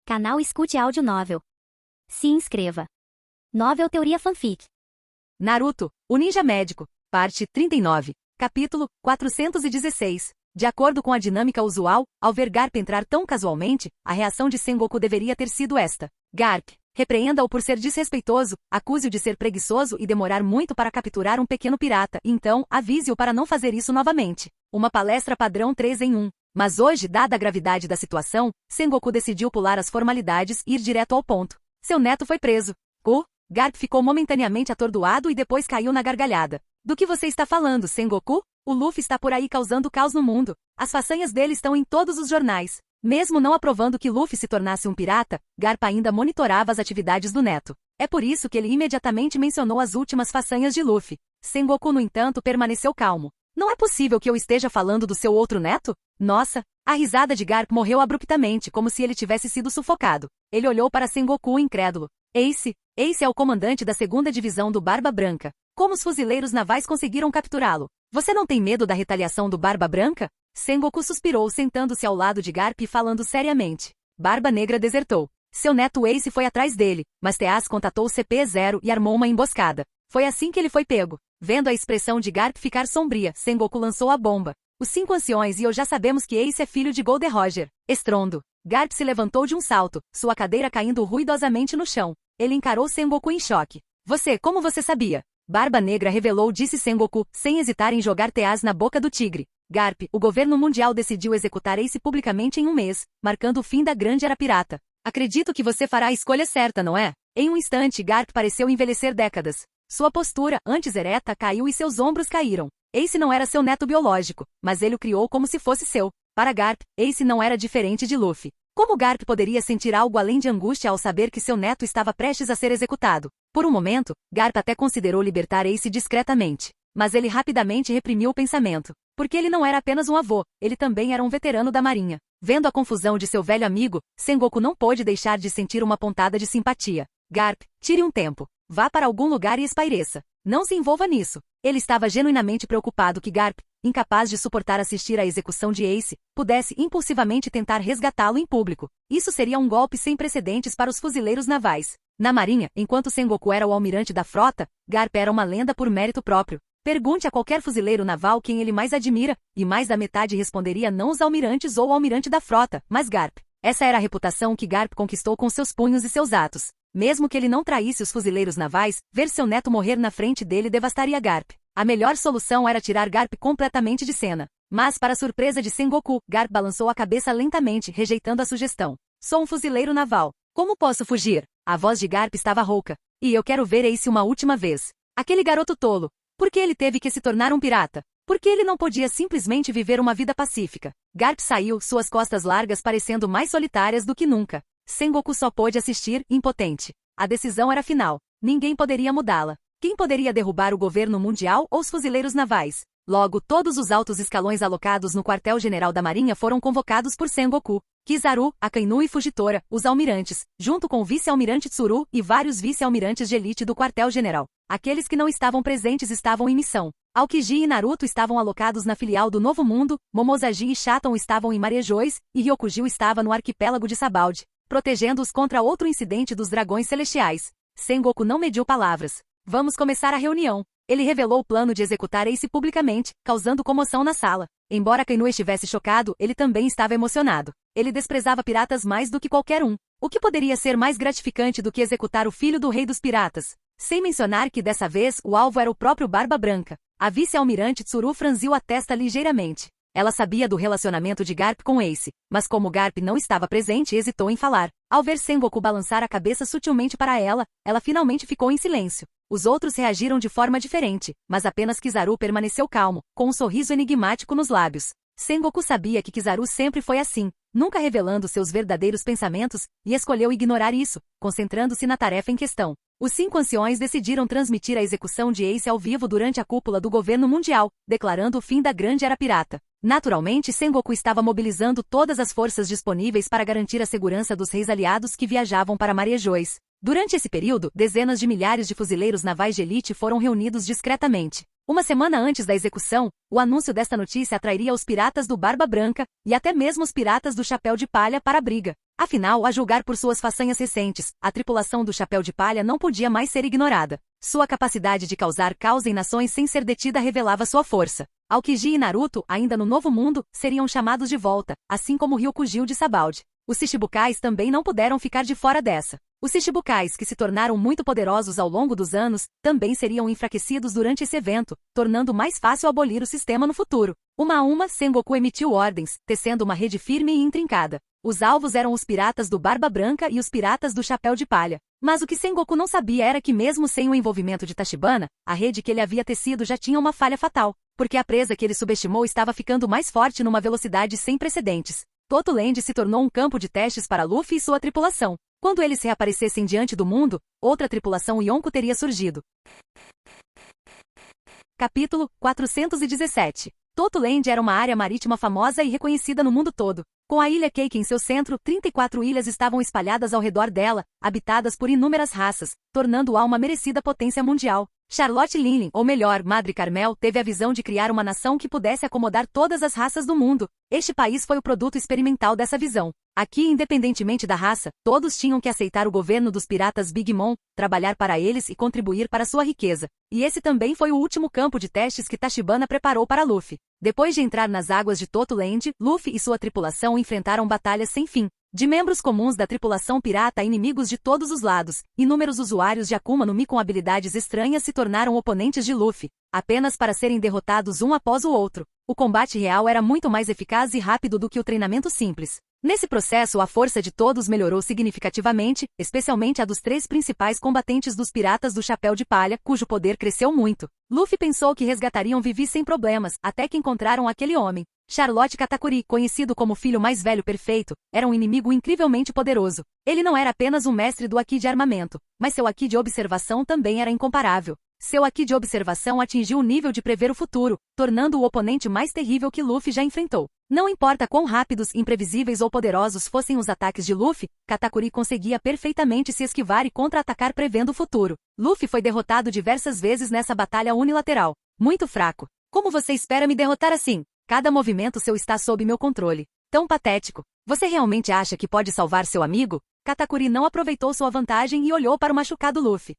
Canal Escute Áudio Novel. Se inscreva. Novel Teoria Fanfic. Naruto, o Ninja Médico, parte 39, capítulo 416. De acordo com a dinâmica usual, ao ver Garp entrar tão casualmente, a reação de Sengoku deveria ter sido esta. Garp, repreenda-o por ser desrespeitoso, acuse-o de ser preguiçoso e demorar muito para capturar um pequeno pirata, e então, avise-o para não fazer isso novamente. Uma palestra padrão 3 em 1. Mas hoje, dada a gravidade da situação, Sengoku decidiu pular as formalidades e ir direto ao ponto. Seu neto foi preso. Garp ficou momentaneamente atordoado e depois caiu na gargalhada. Do que você está falando, Sengoku? O Luffy está por aí causando caos no mundo. As façanhas dele estão em todos os jornais. Mesmo não aprovando que Luffy se tornasse um pirata, Garp ainda monitorava as atividades do neto. É por isso que ele imediatamente mencionou as últimas façanhas de Luffy. Sengoku, no entanto, permaneceu calmo. Não é possível que eu esteja falando do seu outro neto? Nossa! A risada de Garp morreu abruptamente, como se ele tivesse sido sufocado. Ele olhou para Sengoku incrédulo. Ace é o comandante da 2ª divisão do Barba Branca. Como os fuzileiros navais conseguiram capturá-lo? Você não tem medo da retaliação do Barba Branca? Sengoku suspirou, sentando-se ao lado de Garp e falando seriamente. Barba Negra desertou. Seu neto Ace foi atrás dele, mas Teaz contatou o CP-0 e armou uma emboscada. Foi assim que ele foi pego. Vendo a expressão de Garp ficar sombria, Sengoku lançou a bomba. Os 5 anciões e eu já sabemos que Ace é filho de Gold Roger. Estrondo. Garp se levantou de um salto, sua cadeira caindo ruidosamente no chão. Ele encarou Sengoku em choque. Como você sabia? Barba Negra revelou, disse Sengoku, sem hesitar em jogar Teaz na boca do tigre. Garp, o governo mundial decidiu executar Ace publicamente em um mês, marcando o fim da Grande Era Pirata. Acredito que você fará a escolha certa, não é? Em um instante, Garp pareceu envelhecer décadas. Sua postura, antes ereta, caiu e seus ombros caíram. Ace não era seu neto biológico, mas ele o criou como se fosse seu. Para Garp, Ace não era diferente de Luffy. Como Garp poderia sentir algo além de angústia ao saber que seu neto estava prestes a ser executado? Por um momento, Garp até considerou libertar Ace discretamente. Mas ele rapidamente reprimiu o pensamento. Porque ele não era apenas um avô, ele também era um veterano da marinha. Vendo a confusão de seu velho amigo, Sengoku não pôde deixar de sentir uma pontada de simpatia. Garp, tire um tempo. Vá para algum lugar e espaireça. Não se envolva nisso. Ele estava genuinamente preocupado que Garp, incapaz de suportar assistir à execução de Ace, pudesse impulsivamente tentar resgatá-lo em público. Isso seria um golpe sem precedentes para os fuzileiros navais. Na marinha, enquanto Sengoku era o almirante da frota, Garp era uma lenda por mérito próprio. Pergunte a qualquer fuzileiro naval quem ele mais admira, e mais da metade responderia não os almirantes ou o almirante da frota, mas Garp. Essa era a reputação que Garp conquistou com seus punhos e seus atos. Mesmo que ele não traísse os fuzileiros navais, ver seu neto morrer na frente dele devastaria Garp. A melhor solução era tirar Garp completamente de cena. Mas, para surpresa de Sengoku, Garp balançou a cabeça lentamente, rejeitando a sugestão. Sou um fuzileiro naval. Como posso fugir? A voz de Garp estava rouca. E eu quero ver Ace uma última vez. Aquele garoto tolo. Por que ele teve que se tornar um pirata? Por que ele não podia simplesmente viver uma vida pacífica? Garp saiu, suas costas largas parecendo mais solitárias do que nunca. Sengoku só pôde assistir, impotente. A decisão era final. Ninguém poderia mudá-la. Quem poderia derrubar o governo mundial ou os fuzileiros navais? Logo, todos os altos escalões alocados no quartel-general da Marinha foram convocados por Sengoku. Kizaru, Akainu e Fujitora, os almirantes, junto com o vice-almirante Tsuru e vários vice-almirantes de elite do quartel-general. Aqueles que não estavam presentes estavam em missão. Aokiji e Naruto estavam alocados na filial do Novo Mundo, Momozaji e Shaton estavam em Marejois, e Ryokugyu estava no arquipélago de Sabaldi, protegendo-os contra outro incidente dos dragões celestiais. Sengoku não mediu palavras. Vamos começar a reunião. Ele revelou o plano de executar Ace publicamente, causando comoção na sala. Embora Akainu estivesse chocado, ele também estava emocionado. Ele desprezava piratas mais do que qualquer um. O que poderia ser mais gratificante do que executar o filho do rei dos piratas? Sem mencionar que dessa vez o alvo era o próprio Barba Branca. A vice-almirante Tsuru franziu a testa ligeiramente. Ela sabia do relacionamento de Garp com Ace, mas como Garp não estava presente, hesitou em falar. Ao ver Sengoku balançar a cabeça sutilmente para ela, ela finalmente ficou em silêncio. Os outros reagiram de forma diferente, mas apenas Kizaru permaneceu calmo, com um sorriso enigmático nos lábios. Sengoku sabia que Kizaru sempre foi assim, nunca revelando seus verdadeiros pensamentos, e escolheu ignorar isso, concentrando-se na tarefa em questão. Os 5 anciões decidiram transmitir a execução de Ace ao vivo durante a cúpula do governo mundial, declarando o fim da Grande Era Pirata. Naturalmente, Sengoku estava mobilizando todas as forças disponíveis para garantir a segurança dos reis aliados que viajavam para Marejois. Durante esse período, dezenas de milhares de fuzileiros navais de elite foram reunidos discretamente. Uma semana antes da execução, o anúncio desta notícia atrairia os piratas do Barba Branca, e até mesmo os piratas do Chapéu de Palha para a briga. Afinal, a julgar por suas façanhas recentes, a tripulação do Chapéu de Palha não podia mais ser ignorada. Sua capacidade de causar caos em nações sem ser detida revelava sua força. Aokiji e Naruto, ainda no Novo Mundo, seriam chamados de volta, assim como Ryukugyu de Sabaldi. Os Shichibukais também não puderam ficar de fora dessa. Os Shichibukais, que se tornaram muito poderosos ao longo dos anos, também seriam enfraquecidos durante esse evento, tornando mais fácil abolir o sistema no futuro. Uma a uma, Sengoku emitiu ordens, tecendo uma rede firme e intrincada. Os alvos eram os piratas do Barba Branca e os piratas do Chapéu de Palha. Mas o que Sengoku não sabia era que mesmo sem o envolvimento de Tachibana, a rede que ele havia tecido já tinha uma falha fatal, porque a presa que ele subestimou estava ficando mais forte numa velocidade sem precedentes. Toto Land se tornou um campo de testes para Luffy e sua tripulação. Quando eles reaparecessem diante do mundo, outra tripulação Yonko teria surgido. Capítulo 417. Toto Land era uma área marítima famosa e reconhecida no mundo todo. Com a ilha Cake em seu centro, 34 ilhas estavam espalhadas ao redor dela, habitadas por inúmeras raças, tornando-a uma merecida potência mundial. Charlotte Linley, ou melhor, Madre Carmel, teve a visão de criar uma nação que pudesse acomodar todas as raças do mundo. Este país foi o produto experimental dessa visão. Aqui, independentemente da raça, todos tinham que aceitar o governo dos piratas Big Mom, trabalhar para eles e contribuir para sua riqueza. E esse também foi o último campo de testes que Tachibana preparou para Luffy. Depois de entrar nas águas de Toto Land, Luffy e sua tripulação enfrentaram batalhas sem fim. De membros comuns da tripulação pirata a inimigos de todos os lados, inúmeros usuários de Akuma no Mi com habilidades estranhas se tornaram oponentes de Luffy, apenas para serem derrotados um após o outro. O combate real era muito mais eficaz e rápido do que o treinamento simples. Nesse processo, a força de todos melhorou significativamente, especialmente a dos 3 principais combatentes dos piratas do Chapéu de Palha, cujo poder cresceu muito. Luffy pensou que resgatariam Vivi sem problemas, até que encontraram aquele homem. Charlotte Katakuri, conhecido como filho mais velho perfeito, era um inimigo incrivelmente poderoso. Ele não era apenas um mestre do Haki de armamento, mas seu Haki de observação também era incomparável. Seu Haki de observação atingiu o nível de prever o futuro, tornando-o oponente mais terrível que Luffy já enfrentou. Não importa quão rápidos, imprevisíveis ou poderosos fossem os ataques de Luffy, Katakuri conseguia perfeitamente se esquivar e contra-atacar prevendo o futuro. Luffy foi derrotado diversas vezes nessa batalha unilateral. Muito fraco. Como você espera me derrotar assim? Cada movimento seu está sob meu controle. Tão patético. Você realmente acha que pode salvar seu amigo? Katakuri não aproveitou sua vantagem e olhou para o machucado Luffy.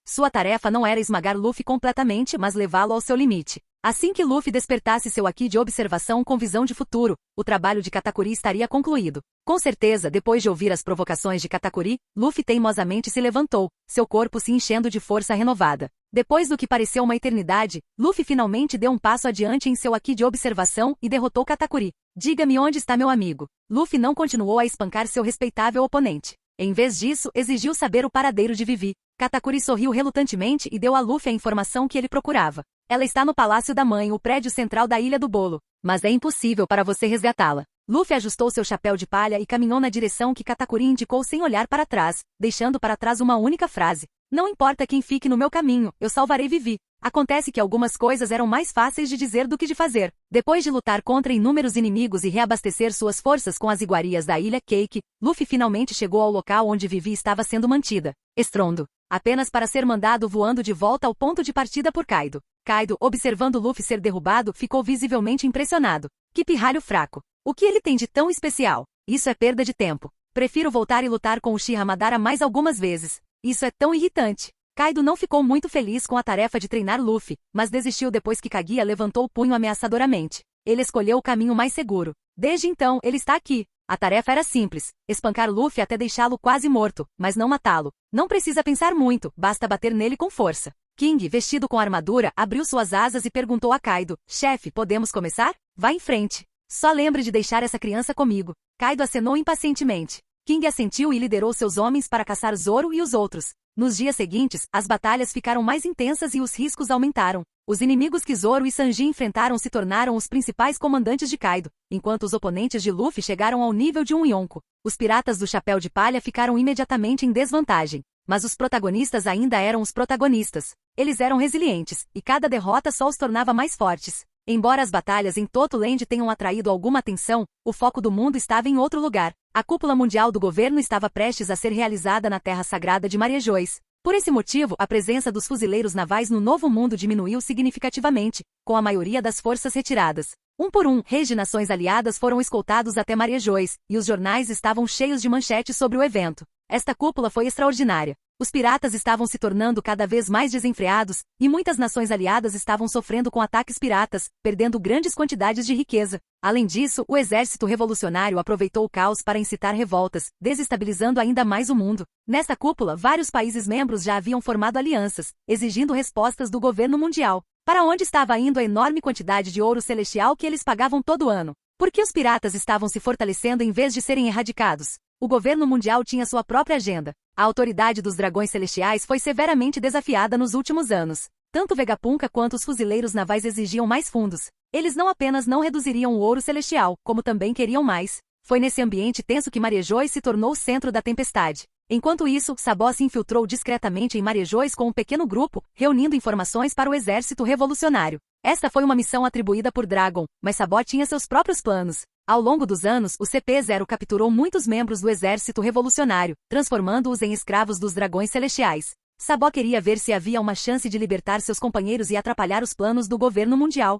Sua tarefa não era esmagar Luffy completamente, mas levá-lo ao seu limite. Assim que Luffy despertasse seu Haki de observação com visão de futuro, o trabalho de Katakuri estaria concluído. Com certeza, depois de ouvir as provocações de Katakuri, Luffy teimosamente se levantou, seu corpo se enchendo de força renovada. Depois do que pareceu uma eternidade, Luffy finalmente deu um passo adiante em seu Haki de observação e derrotou Katakuri. Diga-me onde está meu amigo. Luffy não continuou a espancar seu respeitável oponente. Em vez disso, exigiu saber o paradeiro de Vivi. Katakuri sorriu relutantemente e deu a Luffy a informação que ele procurava. Ela está no Palácio da Mãe, o prédio central da Ilha do Bolo. Mas é impossível para você resgatá-la. Luffy ajustou seu chapéu de palha e caminhou na direção que Katakuri indicou sem olhar para trás, deixando para trás uma única frase. Não importa quem fique no meu caminho, eu salvarei Vivi. Acontece que algumas coisas eram mais fáceis de dizer do que de fazer. Depois de lutar contra inúmeros inimigos e reabastecer suas forças com as iguarias da ilha Cake, Luffy finalmente chegou ao local onde Vivi estava sendo mantida. Estrondo. Apenas para ser mandado voando de volta ao ponto de partida por Kaido. Kaido, observando Luffy ser derrubado, ficou visivelmente impressionado. Que pirralho fraco. O que ele tem de tão especial? Isso é perda de tempo. Prefiro voltar e lutar com o Uchiha Madara mais algumas vezes. Isso é tão irritante. Kaido não ficou muito feliz com a tarefa de treinar Luffy, mas desistiu depois que Kaguya levantou o punho ameaçadoramente. Ele escolheu o caminho mais seguro. Desde então, ele está aqui. A tarefa era simples, espancar Luffy até deixá-lo quase morto, mas não matá-lo. Não precisa pensar muito, basta bater nele com força. King, vestido com armadura, abriu suas asas e perguntou a Kaido, chefe, podemos começar? Vá em frente. Só lembre de deixar essa criança comigo. Kaido acenou impacientemente. King assentiu e liderou seus homens para caçar Zoro e os outros. Nos dias seguintes, as batalhas ficaram mais intensas e os riscos aumentaram. Os inimigos que Zoro e Sanji enfrentaram se tornaram os principais comandantes de Kaido, enquanto os oponentes de Luffy chegaram ao nível de um Yonko. Os piratas do Chapéu de Palha ficaram imediatamente em desvantagem. Mas os protagonistas ainda eram os protagonistas. Eles eram resilientes, e cada derrota só os tornava mais fortes. Embora as batalhas em Toto Land tenham atraído alguma atenção, o foco do mundo estava em outro lugar. A cúpula mundial do governo estava prestes a ser realizada na terra sagrada de Mariejois. Por esse motivo, a presença dos fuzileiros navais no Novo Mundo diminuiu significativamente, com a maioria das forças retiradas. Um por um, reis de nações aliadas foram escoltados até Marejões, e os jornais estavam cheios de manchetes sobre o evento. Esta cúpula foi extraordinária. Os piratas estavam se tornando cada vez mais desenfreados, e muitas nações aliadas estavam sofrendo com ataques piratas, perdendo grandes quantidades de riqueza. Além disso, o exército revolucionário aproveitou o caos para incitar revoltas, desestabilizando ainda mais o mundo. Nesta cúpula, vários países membros já haviam formado alianças, exigindo respostas do governo mundial. Para onde estava indo a enorme quantidade de ouro celestial que eles pagavam todo ano? Por que os piratas estavam se fortalecendo em vez de serem erradicados? O governo mundial tinha sua própria agenda. A autoridade dos dragões celestiais foi severamente desafiada nos últimos anos. Tanto Vegapunk quanto os fuzileiros navais exigiam mais fundos. Eles não apenas não reduziriam o ouro celestial, como também queriam mais. Foi nesse ambiente tenso que Marejões se tornou o centro da tempestade. Enquanto isso, Sabó se infiltrou discretamente em Marejões com um pequeno grupo, reunindo informações para o exército revolucionário. Esta foi uma missão atribuída por Dragon, mas Sabó tinha seus próprios planos. Ao longo dos anos, o CP-0 capturou muitos membros do exército revolucionário, transformando-os em escravos dos dragões celestiais. Sabó queria ver se havia uma chance de libertar seus companheiros e atrapalhar os planos do governo mundial.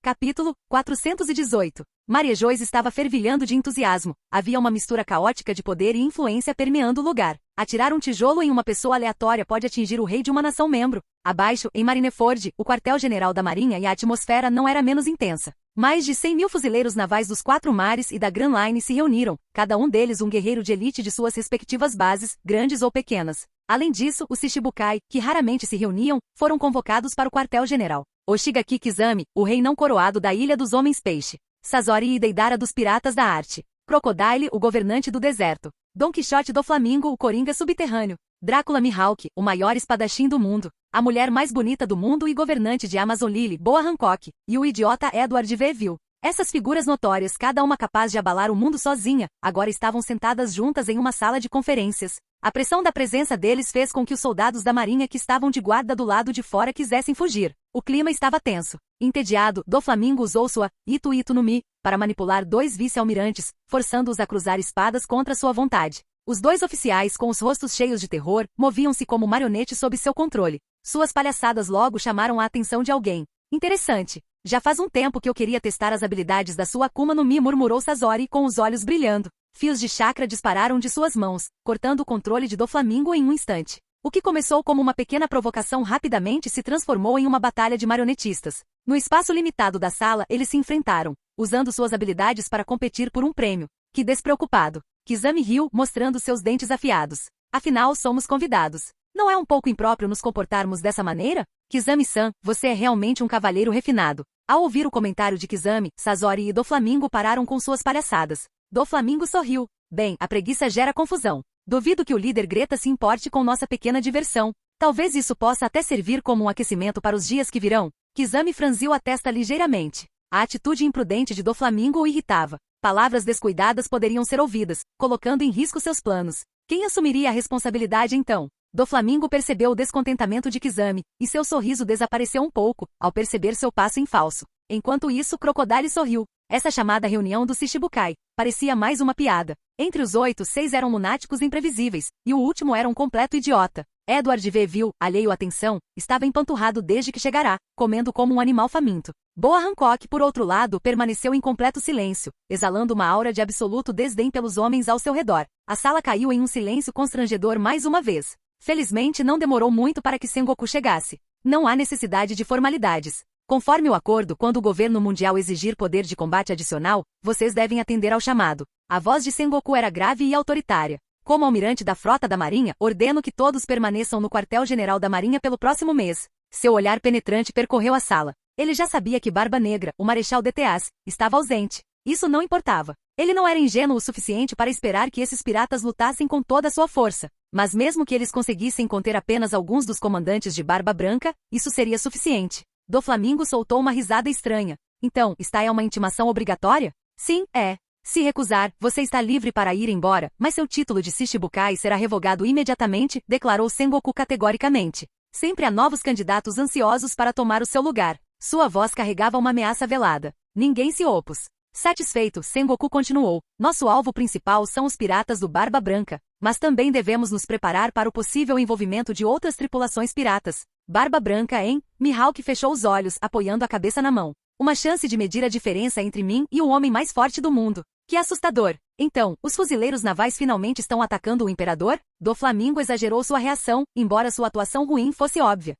Capítulo 418. Marejões estava fervilhando de entusiasmo. Havia uma mistura caótica de poder e influência permeando o lugar. Atirar um tijolo em uma pessoa aleatória pode atingir o rei de uma nação membro. Abaixo, em Marineford, o quartel-general da Marinha, e a atmosfera não era menos intensa. Mais de 100.000 fuzileiros navais dos 4 mares e da Grand Line se reuniram, cada um deles um guerreiro de elite de suas respectivas bases, grandes ou pequenas. Além disso, os Shichibukai, que raramente se reuniam, foram convocados para o quartel-general. Oshigaki Kizami, o rei não coroado da Ilha dos Homens-Peixe. Sazori e Deidara dos Piratas da Arte. Crocodile, o governante do deserto. Don Quixote do Flamingo, o coringa subterrâneo. Drácula Mihawk, o maior espadachim do mundo. A mulher mais bonita do mundo e governante de Amazon Lily, Boa Hancock. E o idiota Edward Veville. Essas figuras notórias, cada uma capaz de abalar o mundo sozinha, agora estavam sentadas juntas em uma sala de conferências. A pressão da presença deles fez com que os soldados da marinha que estavam de guarda do lado de fora quisessem fugir. O clima estava tenso. Entediado, Doflamingo usou sua Itu Itu no Mi para manipular 2 vice-almirantes, forçando-os a cruzar espadas contra sua vontade. Os 2 oficiais, com os rostos cheios de terror, moviam-se como marionetes sob seu controle. Suas palhaçadas logo chamaram a atenção de alguém. Interessante. Já faz um tempo que eu queria testar as habilidades da sua Akuma no Mi, murmurou Sazori com os olhos brilhando. Fios de chakra dispararam de suas mãos, cortando o controle de Doflamingo em um instante. O que começou como uma pequena provocação rapidamente se transformou em uma batalha de marionetistas. No espaço limitado da sala, eles se enfrentaram, usando suas habilidades para competir por um prêmio. Que despreocupado. Kizami riu, mostrando seus dentes afiados. Afinal, somos convidados. Não é um pouco impróprio nos comportarmos dessa maneira? Kizami-san, você é realmente um cavalheiro refinado. Ao ouvir o comentário de Kizami, Sazori e Doflamingo pararam com suas palhaçadas. Doflamingo sorriu. Bem, a preguiça gera confusão. Duvido que o líder Greta se importe com nossa pequena diversão. Talvez isso possa até servir como um aquecimento para os dias que virão. Kizami franziu a testa ligeiramente. A atitude imprudente de Doflamingo o irritava. Palavras descuidadas poderiam ser ouvidas, colocando em risco seus planos. Quem assumiria a responsabilidade então? Doflamingo percebeu o descontentamento de Kizami, e seu sorriso desapareceu um pouco, ao perceber seu passo em falso. Enquanto isso, Crocodile sorriu. Essa chamada reunião do Shichibukai parecia mais uma piada. Entre os 8, 6 eram lunáticos imprevisíveis, e o último era um completo idiota. Edward Veville, alheio à tensão, estava empanturrado desde que chegará, comendo como um animal faminto. Boa Hancock, por outro lado, permaneceu em completo silêncio, exalando uma aura de absoluto desdém pelos homens ao seu redor. A sala caiu em um silêncio constrangedor mais uma vez. Felizmente não demorou muito para que Sengoku chegasse. Não há necessidade de formalidades. Conforme o acordo, quando o governo mundial exigir poder de combate adicional, vocês devem atender ao chamado. A voz de Sengoku era grave e autoritária. Como almirante da frota da Marinha, ordeno que todos permaneçam no quartel-general da Marinha pelo próximo mês. Seu olhar penetrante percorreu a sala. Ele já sabia que Barba Negra, o Marechal de Teas, estava ausente. Isso não importava. Ele não era ingênuo o suficiente para esperar que esses piratas lutassem com toda a sua força. Mas mesmo que eles conseguissem conter apenas alguns dos comandantes de Barba Branca, isso seria suficiente. Doflamingo soltou uma risada estranha. Então, está é uma intimação obrigatória? Sim, é. Se recusar, você está livre para ir embora, mas seu título de Shichibukai será revogado imediatamente, declarou Sengoku categoricamente. Sempre há novos candidatos ansiosos para tomar o seu lugar. Sua voz carregava uma ameaça velada. Ninguém se opôs. Satisfeito, Sengoku continuou. Nosso alvo principal são os piratas do Barba Branca, mas também devemos nos preparar para o possível envolvimento de outras tripulações piratas. Barba Branca, hein? Mihawk fechou os olhos, apoiando a cabeça na mão. Uma chance de medir a diferença entre mim e o homem mais forte do mundo. Que assustador! Então, os fuzileiros navais finalmente estão atacando o Imperador? Doflamingo exagerou sua reação, embora sua atuação ruim fosse óbvia.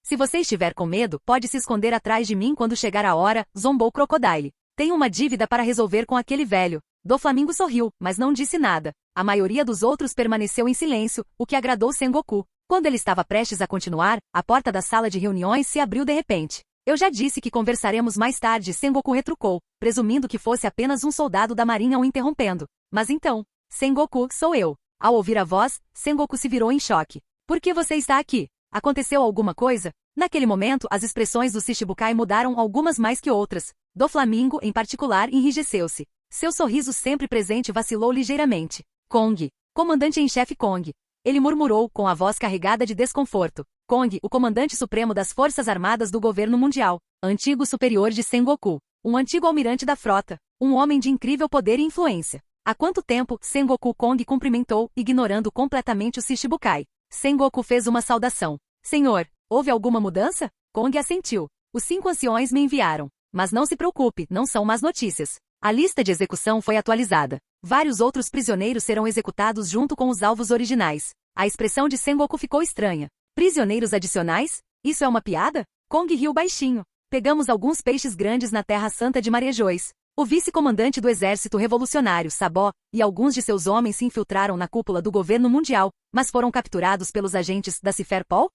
Se você estiver com medo, pode se esconder atrás de mim quando chegar a hora, zombou Crocodile. Tenho uma dívida para resolver com aquele velho. Doflamingo sorriu, mas não disse nada. A maioria dos outros permaneceu em silêncio, o que agradou Sengoku. Quando ele estava prestes a continuar, a porta da sala de reuniões se abriu de repente. Eu já disse que conversaremos mais tarde, Sengoku retrucou, presumindo que fosse apenas um soldado da marinha o interrompendo. Mas então, Sengoku, sou eu. Ao ouvir a voz, Sengoku se virou em choque. Por que você está aqui? Aconteceu alguma coisa? Naquele momento, as expressões do Shichibukai mudaram algumas mais que outras. Doflamingo, em particular, enrijeceu-se. Seu sorriso sempre presente vacilou ligeiramente. Kong. Comandante em chefe Kong. Ele murmurou, com a voz carregada de desconforto. Kong, o comandante supremo das Forças Armadas do governo mundial. Antigo superior de Sengoku. Um antigo almirante da frota. Um homem de incrível poder e influência. Há quanto tempo, Sengoku Kong cumprimentou, ignorando completamente o Shichibukai. Sengoku fez uma saudação. Senhor, houve alguma mudança? Kong assentiu. Os 5 anciões me enviaram. Mas não se preocupe, não são más notícias. A lista de execução foi atualizada. Vários outros prisioneiros serão executados junto com os alvos originais. A expressão de Sengoku ficou estranha. Prisioneiros adicionais? Isso é uma piada? Kong riu baixinho. Pegamos alguns peixes grandes na Terra Santa de Marejois. O vice-comandante do exército revolucionário, Sabó, e alguns de seus homens se infiltraram na cúpula do governo mundial, mas foram capturados pelos agentes da Ciferpol?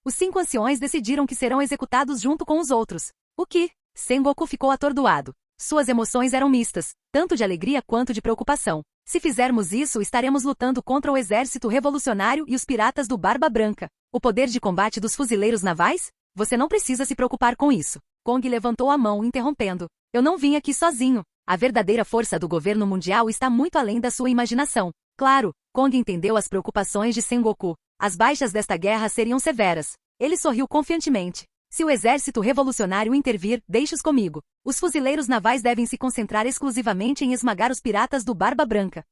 Os 5 anciões decidiram que serão executados junto com os outros. O que? Sengoku ficou atordoado. Suas emoções eram mistas, tanto de alegria quanto de preocupação. Se fizermos isso, estaremos lutando contra o exército revolucionário e os piratas do Barba Branca. O poder de combate dos fuzileiros navais? Você não precisa se preocupar com isso. Kong levantou a mão, interrompendo. Eu não vim aqui sozinho. A verdadeira força do governo mundial está muito além da sua imaginação. Claro, Kong entendeu as preocupações de Sengoku. As baixas desta guerra seriam severas. Ele sorriu confiantemente. Se o exército revolucionário intervir, deixe-os comigo. Os fuzileiros navais devem se concentrar exclusivamente em esmagar os piratas do Barba Branca.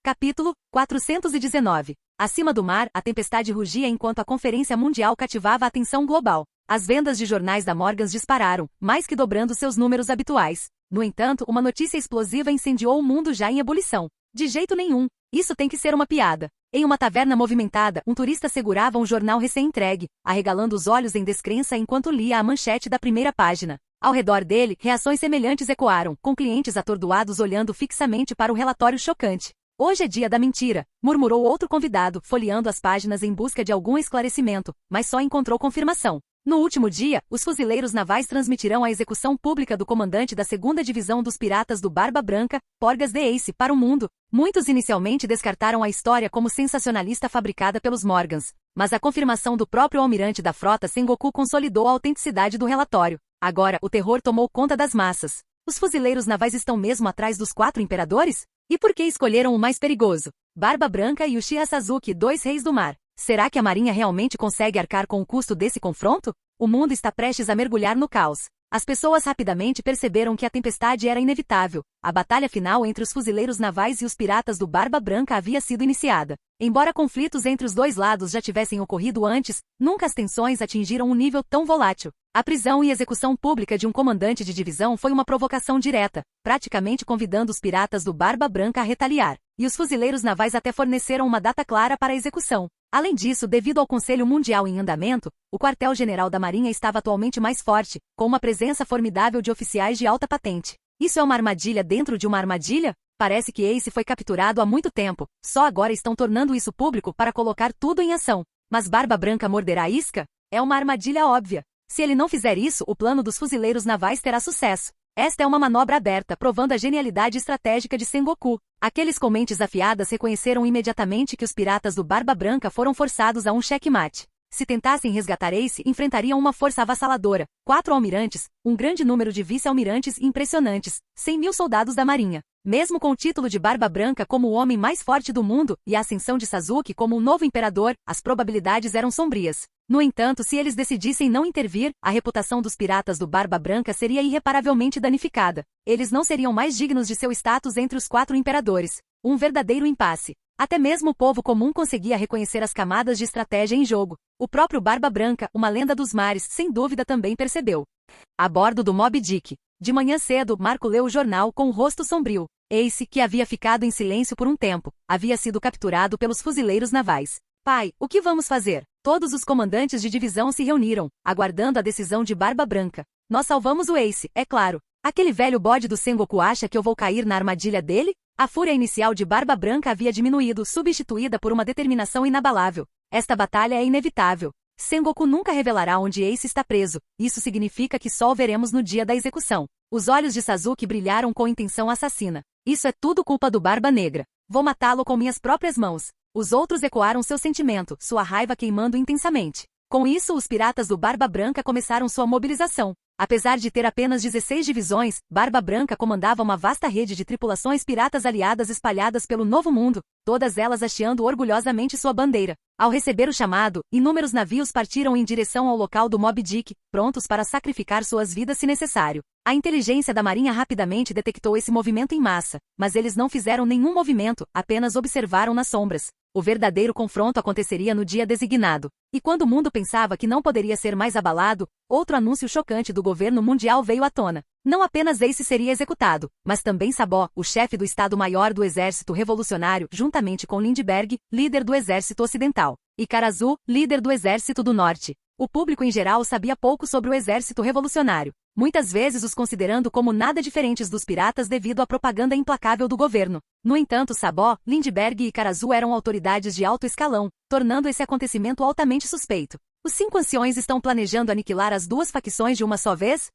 Capítulo 419. Acima do mar, a tempestade rugia enquanto a Conferência Mundial cativava a atenção global. As vendas de jornais da Morgans dispararam, mais que dobrando seus números habituais. No entanto, uma notícia explosiva incendiou o mundo já em ebulição. De jeito nenhum. Isso tem que ser uma piada. Em uma taverna movimentada, um turista segurava um jornal recém-entregue, arregalando os olhos em descrença enquanto lia a manchete da primeira página. Ao redor dele, reações semelhantes ecoaram, com clientes atordoados olhando fixamente para o relatório chocante. Hoje é dia da mentira, murmurou outro convidado, folheando as páginas em busca de algum esclarecimento, mas só encontrou confirmação. No último dia, os fuzileiros navais transmitirão a execução pública do comandante da 2ª Divisão dos Piratas do Barba Branca, Porgas de Ace, para o mundo. Muitos inicialmente descartaram a história como sensacionalista fabricada pelos Morgans, mas a confirmação do próprio almirante da frota Sengoku consolidou a autenticidade do relatório. Agora, o terror tomou conta das massas. Os fuzileiros navais estão mesmo atrás dos 4 imperadores? E por que escolheram o mais perigoso? Barba Branca e Uchiha Sasuke, 2 reis do mar. Será que a marinha realmente consegue arcar com o custo desse confronto? O mundo está prestes a mergulhar no caos. As pessoas rapidamente perceberam que a tempestade era inevitável. A batalha final entre os fuzileiros navais e os piratas do Barba Branca havia sido iniciada. Embora conflitos entre os dois lados já tivessem ocorrido antes, nunca as tensões atingiram um nível tão volátil. A prisão e execução pública de um comandante de divisão foi uma provocação direta, praticamente convidando os piratas do Barba Branca a retaliar. E os fuzileiros navais até forneceram uma data clara para a execução. Além disso, devido ao Conselho Mundial em andamento, o quartel-general da Marinha estava atualmente mais forte, com uma presença formidável de oficiais de alta patente. Isso é uma armadilha dentro de uma armadilha? Parece que Ace foi capturado há muito tempo, só agora estão tornando isso público para colocar tudo em ação. Mas Barba Branca morderá a isca? É uma armadilha óbvia. Se ele não fizer isso, o plano dos fuzileiros navais terá sucesso. Esta é uma manobra aberta, provando a genialidade estratégica de Sengoku. Aqueles com mentes afiadas reconheceram imediatamente que os piratas do Barba Branca foram forçados a um checkmate. Se tentassem resgatar Ace, enfrentariam uma força avassaladora, 4 almirantes, um grande número de vice-almirantes impressionantes, 100.000 soldados da marinha. Mesmo com o título de Barba Branca como o homem mais forte do mundo e a ascensão de Sasuke como o novo imperador, as probabilidades eram sombrias. No entanto, se eles decidissem não intervir, a reputação dos piratas do Barba Branca seria irreparavelmente danificada. Eles não seriam mais dignos de seu status entre os 4 imperadores. Um verdadeiro impasse. Até mesmo o povo comum conseguia reconhecer as camadas de estratégia em jogo. O próprio Barba Branca, uma lenda dos mares, sem dúvida também percebeu. A bordo do Moby Dick. De manhã cedo, Marco leu o jornal com o rosto sombrio. Ace, que havia ficado em silêncio por um tempo, havia sido capturado pelos fuzileiros navais. Pai, o que vamos fazer? Todos os comandantes de divisão se reuniram, aguardando a decisão de Barba Branca. Nós salvamos o Ace, é claro. Aquele velho bode do Sengoku acha que eu vou cair na armadilha dele? A fúria inicial de Barba Branca havia diminuído, substituída por uma determinação inabalável. Esta batalha é inevitável. Sengoku nunca revelará onde Ace está preso. Isso significa que só o veremos no dia da execução. Os olhos de Sasuke brilharam com intenção assassina. Isso é tudo culpa do Barba Negra. Vou matá-lo com minhas próprias mãos. Os outros ecoaram seu sentimento, sua raiva queimando intensamente. Com isso, os piratas do Barba Branca começaram sua mobilização. Apesar de ter apenas 16 divisões, Barba Branca comandava uma vasta rede de tripulações piratas aliadas espalhadas pelo Novo Mundo, todas elas hasteando orgulhosamente sua bandeira. Ao receber o chamado, inúmeros navios partiram em direção ao local do Moby Dick, prontos para sacrificar suas vidas se necessário. A inteligência da marinha rapidamente detectou esse movimento em massa, mas eles não fizeram nenhum movimento, apenas observaram nas sombras. O verdadeiro confronto aconteceria no dia designado. E quando o mundo pensava que não poderia ser mais abalado, outro anúncio chocante do governo mundial veio à tona. Não apenas Ace seria executado, mas também Sabó, o chefe do Estado-Maior do Exército Revolucionário, juntamente com Lindbergh, líder do Exército Ocidental, e Karazu, líder do Exército do Norte. O público em geral sabia pouco sobre o Exército Revolucionário, muitas vezes os considerando como nada diferentes dos piratas devido à propaganda implacável do governo. No entanto, Sabó, Lindbergh e Karazu eram autoridades de alto escalão, tornando esse acontecimento altamente suspeito. Os 5 anciões estão planejando aniquilar as duas facções de uma só vez?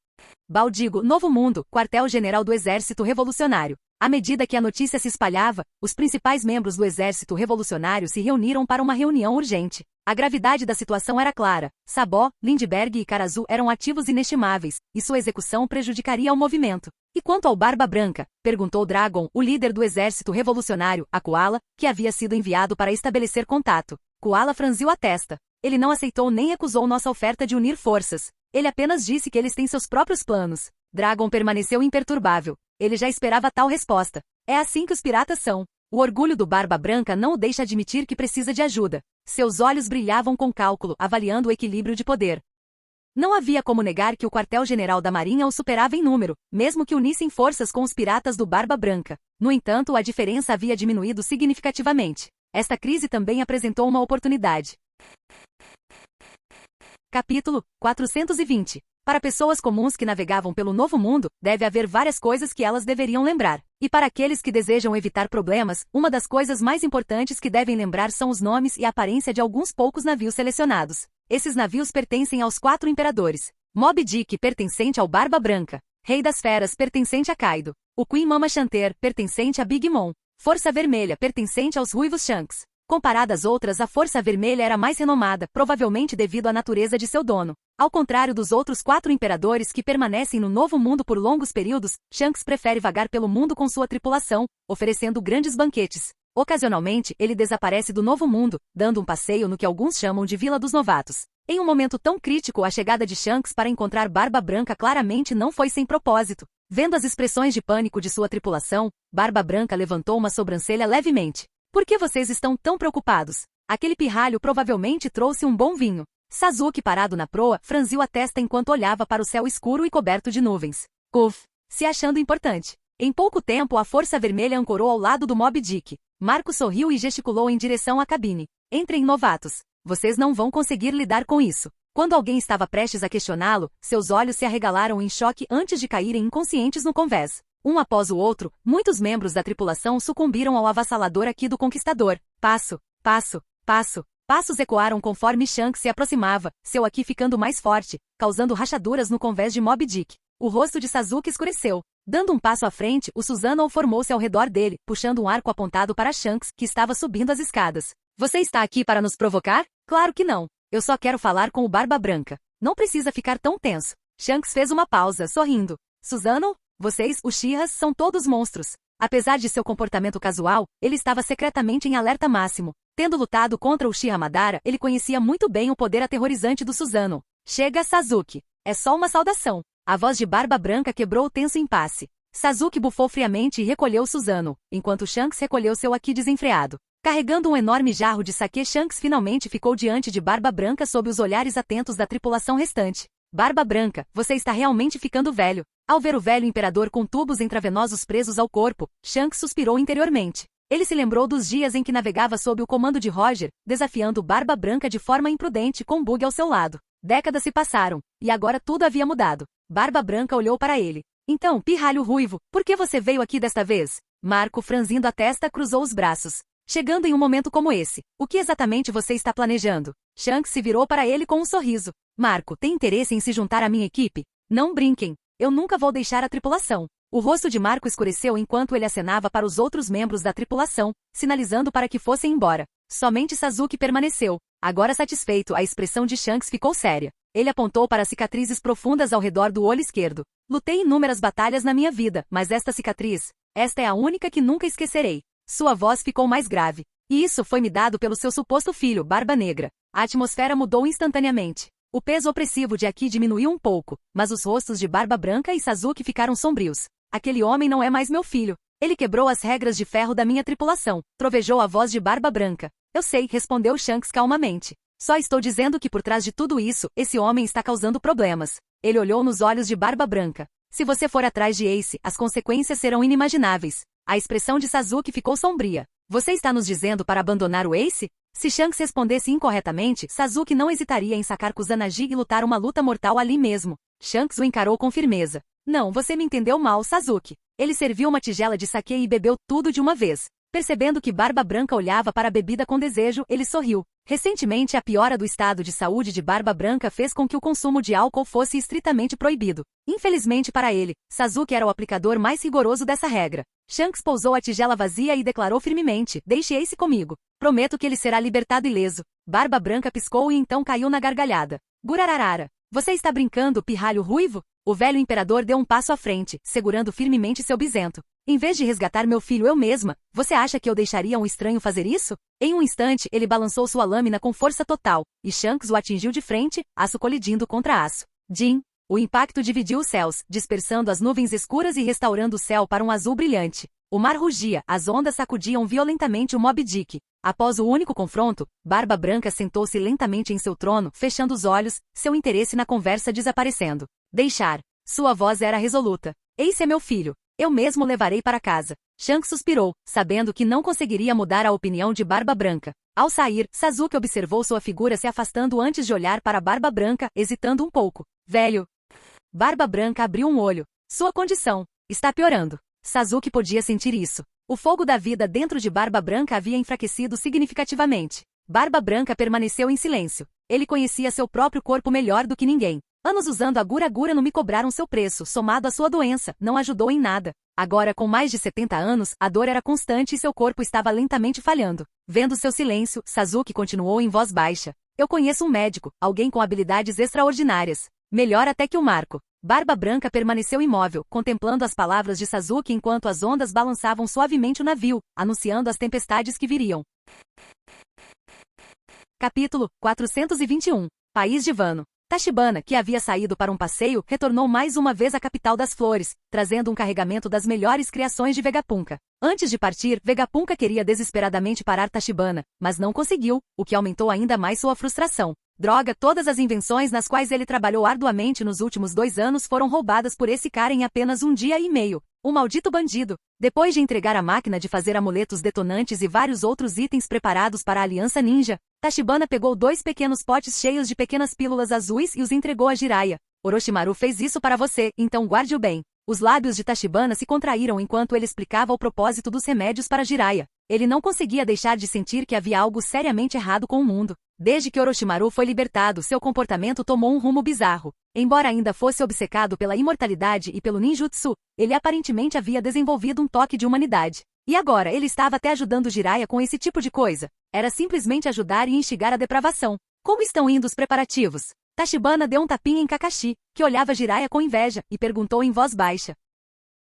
Baldigo, Novo Mundo, quartel-general do Exército Revolucionário. À medida que a notícia se espalhava, os principais membros do Exército Revolucionário se reuniram para uma reunião urgente. A gravidade da situação era clara. Sabó, Lindbergh e Karazu eram ativos inestimáveis, e sua execução prejudicaria o movimento. E quanto ao Barba Branca? Perguntou Dragon, o líder do Exército Revolucionário, a Koala, que havia sido enviado para estabelecer contato. Koala franziu a testa. Ele não aceitou nem recusou nossa oferta de unir forças. Ele apenas disse que eles têm seus próprios planos. Dragon permaneceu imperturbável. Ele já esperava tal resposta. É assim que os piratas são. O orgulho do Barba Branca não o deixa admitir que precisa de ajuda. Seus olhos brilhavam com cálculo, avaliando o equilíbrio de poder. Não havia como negar que o quartel-general da Marinha o superava em número, mesmo que unissem forças com os piratas do Barba Branca. No entanto, a diferença havia diminuído significativamente. Esta crise também apresentou uma oportunidade. Capítulo 420. Para pessoas comuns que navegavam pelo Novo Mundo, deve haver várias coisas que elas deveriam lembrar. E para aqueles que desejam evitar problemas, uma das coisas mais importantes que devem lembrar são os nomes e a aparência de alguns poucos navios selecionados. Esses navios pertencem aos 4 imperadores. Moby Dick, pertencente ao Barba Branca. Rei das Feras, pertencente a Kaido. O Queen Mama Chanter, pertencente a Big Mom. Força Vermelha, pertencente aos Ruivos Shanks. Comparada às outras, a Força Vermelha era mais renomada, provavelmente devido à natureza de seu dono. Ao contrário dos outros 4 imperadores que permanecem no Novo Mundo por longos períodos, Shanks prefere vagar pelo mundo com sua tripulação, oferecendo grandes banquetes. Ocasionalmente, ele desaparece do Novo Mundo, dando um passeio no que alguns chamam de Vila dos Novatos. Em um momento tão crítico, a chegada de Shanks para encontrar Barba Branca claramente não foi sem propósito. Vendo as expressões de pânico de sua tripulação, Barba Branca levantou uma sobrancelha levemente. Por que vocês estão tão preocupados? Aquele pirralho provavelmente trouxe um bom vinho. Sasuke, parado na proa, franziu a testa enquanto olhava para o céu escuro e coberto de nuvens. Uf, se achando importante. Em pouco tempo, a Força Vermelha ancorou ao lado do Moby Dick. Marco sorriu e gesticulou em direção à cabine. Entrem, novatos. Vocês não vão conseguir lidar com isso. Quando alguém estava prestes a questioná-lo, seus olhos se arregalaram em choque antes de caírem inconscientes no convés. Um após o outro, muitos membros da tripulação sucumbiram ao avassalador Haki do Conquistador. Passo, passo, passo. Passos ecoaram conforme Shanks se aproximava, seu Haki ficando mais forte, causando rachaduras no convés de Moby Dick. O rosto de Sasuke escureceu. Dando um passo à frente, o Susanoo formou-se ao redor dele, puxando um arco apontado para Shanks, que estava subindo as escadas. Você está aqui para nos provocar? Claro que não. Eu só quero falar com o Barba Branca. Não precisa ficar tão tenso. Shanks fez uma pausa, sorrindo. Susanoo? Vocês, os Uchihas, são todos monstros. Apesar de seu comportamento casual, ele estava secretamente em alerta máximo. Tendo lutado contra o Uchiha Madara, ele conhecia muito bem o poder aterrorizante do Susanoo. Chega, Sasuke. É só uma saudação. A voz de Barba Branca quebrou o tenso impasse. Sasuke bufou friamente e recolheu Susanoo, enquanto Shanks recolheu seu Haki desenfreado. Carregando um enorme jarro de saquê, Shanks finalmente ficou diante de Barba Branca sob os olhares atentos da tripulação restante. Barba Branca, você está realmente ficando velho. Ao ver o velho imperador com tubos intravenosos presos ao corpo, Shanks suspirou interiormente. Ele se lembrou dos dias em que navegava sob o comando de Roger, desafiando Barba Branca de forma imprudente com Bug ao seu lado. Décadas se passaram, e agora tudo havia mudado. Barba Branca olhou para ele. Então, pirralho ruivo, por que você veio aqui desta vez? Marco, franzindo a testa, cruzou os braços. Chegando em um momento como esse, o que exatamente você está planejando? Shanks se virou para ele com um sorriso. Marco, tem interesse em se juntar à minha equipe? Não brinquem. Eu nunca vou deixar a tripulação. O rosto de Marco escureceu enquanto ele acenava para os outros membros da tripulação, sinalizando para que fossem embora. Somente Sasuke permaneceu. Agora satisfeito, a expressão de Shanks ficou séria. Ele apontou para cicatrizes profundas ao redor do olho esquerdo. Lutei inúmeras batalhas na minha vida, mas esta cicatriz, esta é a única que nunca esquecerei. Sua voz ficou mais grave. E isso foi me dado pelo seu suposto filho, Barba Negra. A atmosfera mudou instantaneamente. O peso opressivo de Aki diminuiu um pouco, mas os rostos de Barba Branca e Sasuke ficaram sombrios. Aquele homem não é mais meu filho. Ele quebrou as regras de ferro da minha tripulação, trovejou a voz de Barba Branca. Eu sei, respondeu Shanks calmamente. Só estou dizendo que por trás de tudo isso, esse homem está causando problemas. Ele olhou nos olhos de Barba Branca. Se você for atrás de Ace, as consequências serão inimagináveis. A expressão de Sasuke ficou sombria. Você está nos dizendo para abandonar o Ace? Se Shanks respondesse incorretamente, Sasuke não hesitaria em sacar Kusanagi e lutar uma luta mortal ali mesmo. Shanks o encarou com firmeza. Não, você me entendeu mal, Sasuke. Ele serviu uma tigela de saquê e bebeu tudo de uma vez. Percebendo que Barba Branca olhava para a bebida com desejo, ele sorriu. Recentemente, a piora do estado de saúde de Barba Branca fez com que o consumo de álcool fosse estritamente proibido. Infelizmente para ele, Sasuke era o aplicador mais rigoroso dessa regra. Shanks pousou a tigela vazia e declarou firmemente, deixe Ace comigo. Prometo que ele será libertado ileso. Barba Branca piscou e então caiu na gargalhada. Gurararara. Você está brincando, pirralho ruivo? O velho imperador deu um passo à frente, segurando firmemente seu bisento. Em vez de resgatar meu filho eu mesma, você acha que eu deixaria um estranho fazer isso? Em um instante, ele balançou sua lâmina com força total, e Shanks o atingiu de frente, aço colidindo contra aço. Din! O impacto dividiu os céus, dispersando as nuvens escuras e restaurando o céu para um azul brilhante. O mar rugia, as ondas sacudiam violentamente o Moby Dick. Após o único confronto, Barba Branca sentou-se lentamente em seu trono, fechando os olhos, seu interesse na conversa desaparecendo. Deixar. Sua voz era resoluta. Ace é meu filho. Eu mesmo o levarei para casa. Shanks suspirou, sabendo que não conseguiria mudar a opinião de Barba Branca. Ao sair, Sasuke observou sua figura se afastando antes de olhar para Barba Branca, hesitando um pouco. Velho. Barba Branca abriu um olho. Sua condição está piorando. Sasuke podia sentir isso. O fogo da vida dentro de Barba Branca havia enfraquecido significativamente. Barba Branca permaneceu em silêncio. Ele conhecia seu próprio corpo melhor do que ninguém. Anos usando a gura-gura não me cobraram seu preço, somado à sua doença, não ajudou em nada. Agora, com mais de 70 anos, a dor era constante e seu corpo estava lentamente falhando. Vendo seu silêncio, Sasuke continuou em voz baixa. Eu conheço um médico, alguém com habilidades extraordinárias. Melhor até que o Marco. Barba Branca permaneceu imóvel, contemplando as palavras de Sasuke enquanto as ondas balançavam suavemente o navio, anunciando as tempestades que viriam. Capítulo 421. País de Wano. Tachibana, que havia saído para um passeio, retornou mais uma vez à capital das flores, trazendo um carregamento das melhores criações de Vegapunk. Antes de partir, Vegapunk queria desesperadamente parar Tachibana, mas não conseguiu, o que aumentou ainda mais sua frustração. Droga, todas as invenções nas quais ele trabalhou arduamente nos últimos 2 anos foram roubadas por esse cara em apenas 1 dia e meio. O maldito bandido. Depois de entregar a máquina de fazer amuletos detonantes e vários outros itens preparados para a Aliança Ninja, Tachibana pegou 2 pequenos potes cheios de pequenas pílulas azuis e os entregou a Jiraiya. Orochimaru fez isso para você, então guarde-o bem. Os lábios de Tachibana se contraíram enquanto ele explicava o propósito dos remédios para Jiraiya. Ele não conseguia deixar de sentir que havia algo seriamente errado com o mundo. Desde que Orochimaru foi libertado, seu comportamento tomou um rumo bizarro. Embora ainda fosse obcecado pela imortalidade e pelo ninjutsu, ele aparentemente havia desenvolvido um toque de humanidade. E agora ele estava até ajudando Jiraiya com esse tipo de coisa. Era simplesmente ajudar e instigar a depravação. Como estão indo os preparativos? Tachibana deu um tapinha em Kakashi, que olhava Jiraiya com inveja, e perguntou em voz baixa.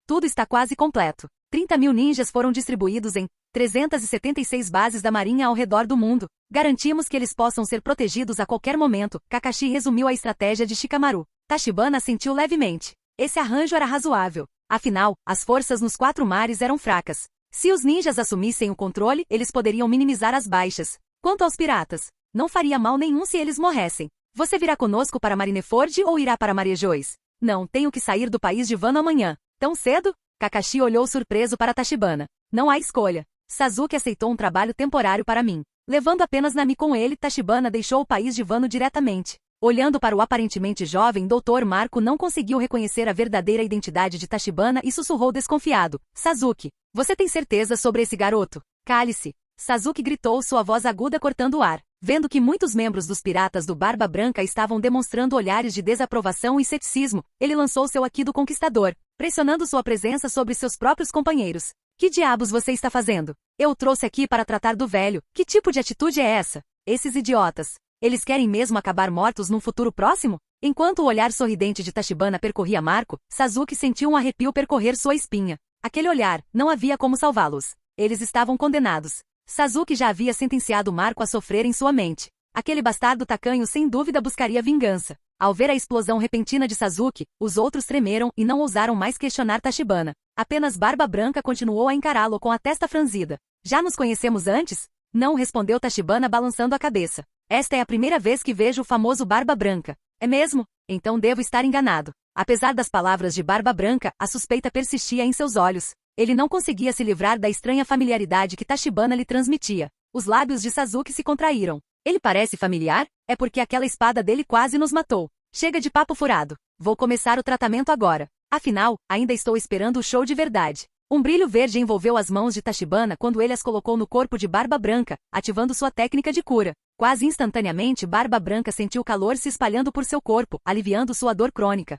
Tudo está quase completo. 30.000 ninjas foram distribuídos em 376 bases da marinha ao redor do mundo. Garantimos que eles possam ser protegidos a qualquer momento. Kakashi resumiu a estratégia de Shikamaru. Tachibana assentiu levemente. Esse arranjo era razoável. Afinal, as forças nos 4 mares eram fracas. Se os ninjas assumissem o controle, eles poderiam minimizar as baixas. Quanto aos piratas, não faria mal nenhum se eles morressem. Você virá conosco para Marineford ou irá para Marejois? Não, tenho que sair do país de Wano amanhã. Tão cedo? Kakashi olhou surpreso para Tachibana. Não há escolha. Sasuke aceitou um trabalho temporário para mim. Levando apenas Nami com ele, Tachibana deixou o país de Wano diretamente. Olhando para o aparentemente jovem Dr. Marco, não conseguiu reconhecer a verdadeira identidade de Tachibana e sussurrou desconfiado. Sasuke, você tem certeza sobre esse garoto? Cale-se. Sasuke gritou, sua voz aguda cortando o ar. Vendo que muitos membros dos piratas do Barba Branca estavam demonstrando olhares de desaprovação e ceticismo, ele lançou seu Haki do Conquistador, pressionando sua presença sobre seus próprios companheiros. Que diabos você está fazendo? Eu o trouxe aqui para tratar do velho. Que tipo de atitude é essa? Esses idiotas. Eles querem mesmo acabar mortos num futuro próximo? Enquanto o olhar sorridente de Tachibana percorria Marco, Sasuke sentiu um arrepio percorrer sua espinha. Aquele olhar, não havia como salvá-los. Eles estavam condenados. Sasuke já havia sentenciado Marco a sofrer em sua mente. Aquele bastardo tacanho sem dúvida buscaria vingança. Ao ver a explosão repentina de Sasuke, os outros tremeram e não ousaram mais questionar Tachibana. Apenas Barba Branca continuou a encará-lo com a testa franzida. Já nos conhecemos antes? Não, respondeu Tachibana balançando a cabeça. Esta é a primeira vez que vejo o famoso Barba Branca. É mesmo? Então devo estar enganado. Apesar das palavras de Barba Branca, a suspeita persistia em seus olhos. Ele não conseguia se livrar da estranha familiaridade que Tachibana lhe transmitia. Os lábios de Sasuke se contraíram. Ele parece familiar? É porque aquela espada dele quase nos matou. Chega de papo furado. Vou começar o tratamento agora. Afinal, ainda estou esperando o show de verdade. Um brilho verde envolveu as mãos de Tachibana quando ele as colocou no corpo de Barba Branca, ativando sua técnica de cura. Quase instantaneamente, Barba Branca sentiu calor se espalhando por seu corpo, aliviando sua dor crônica.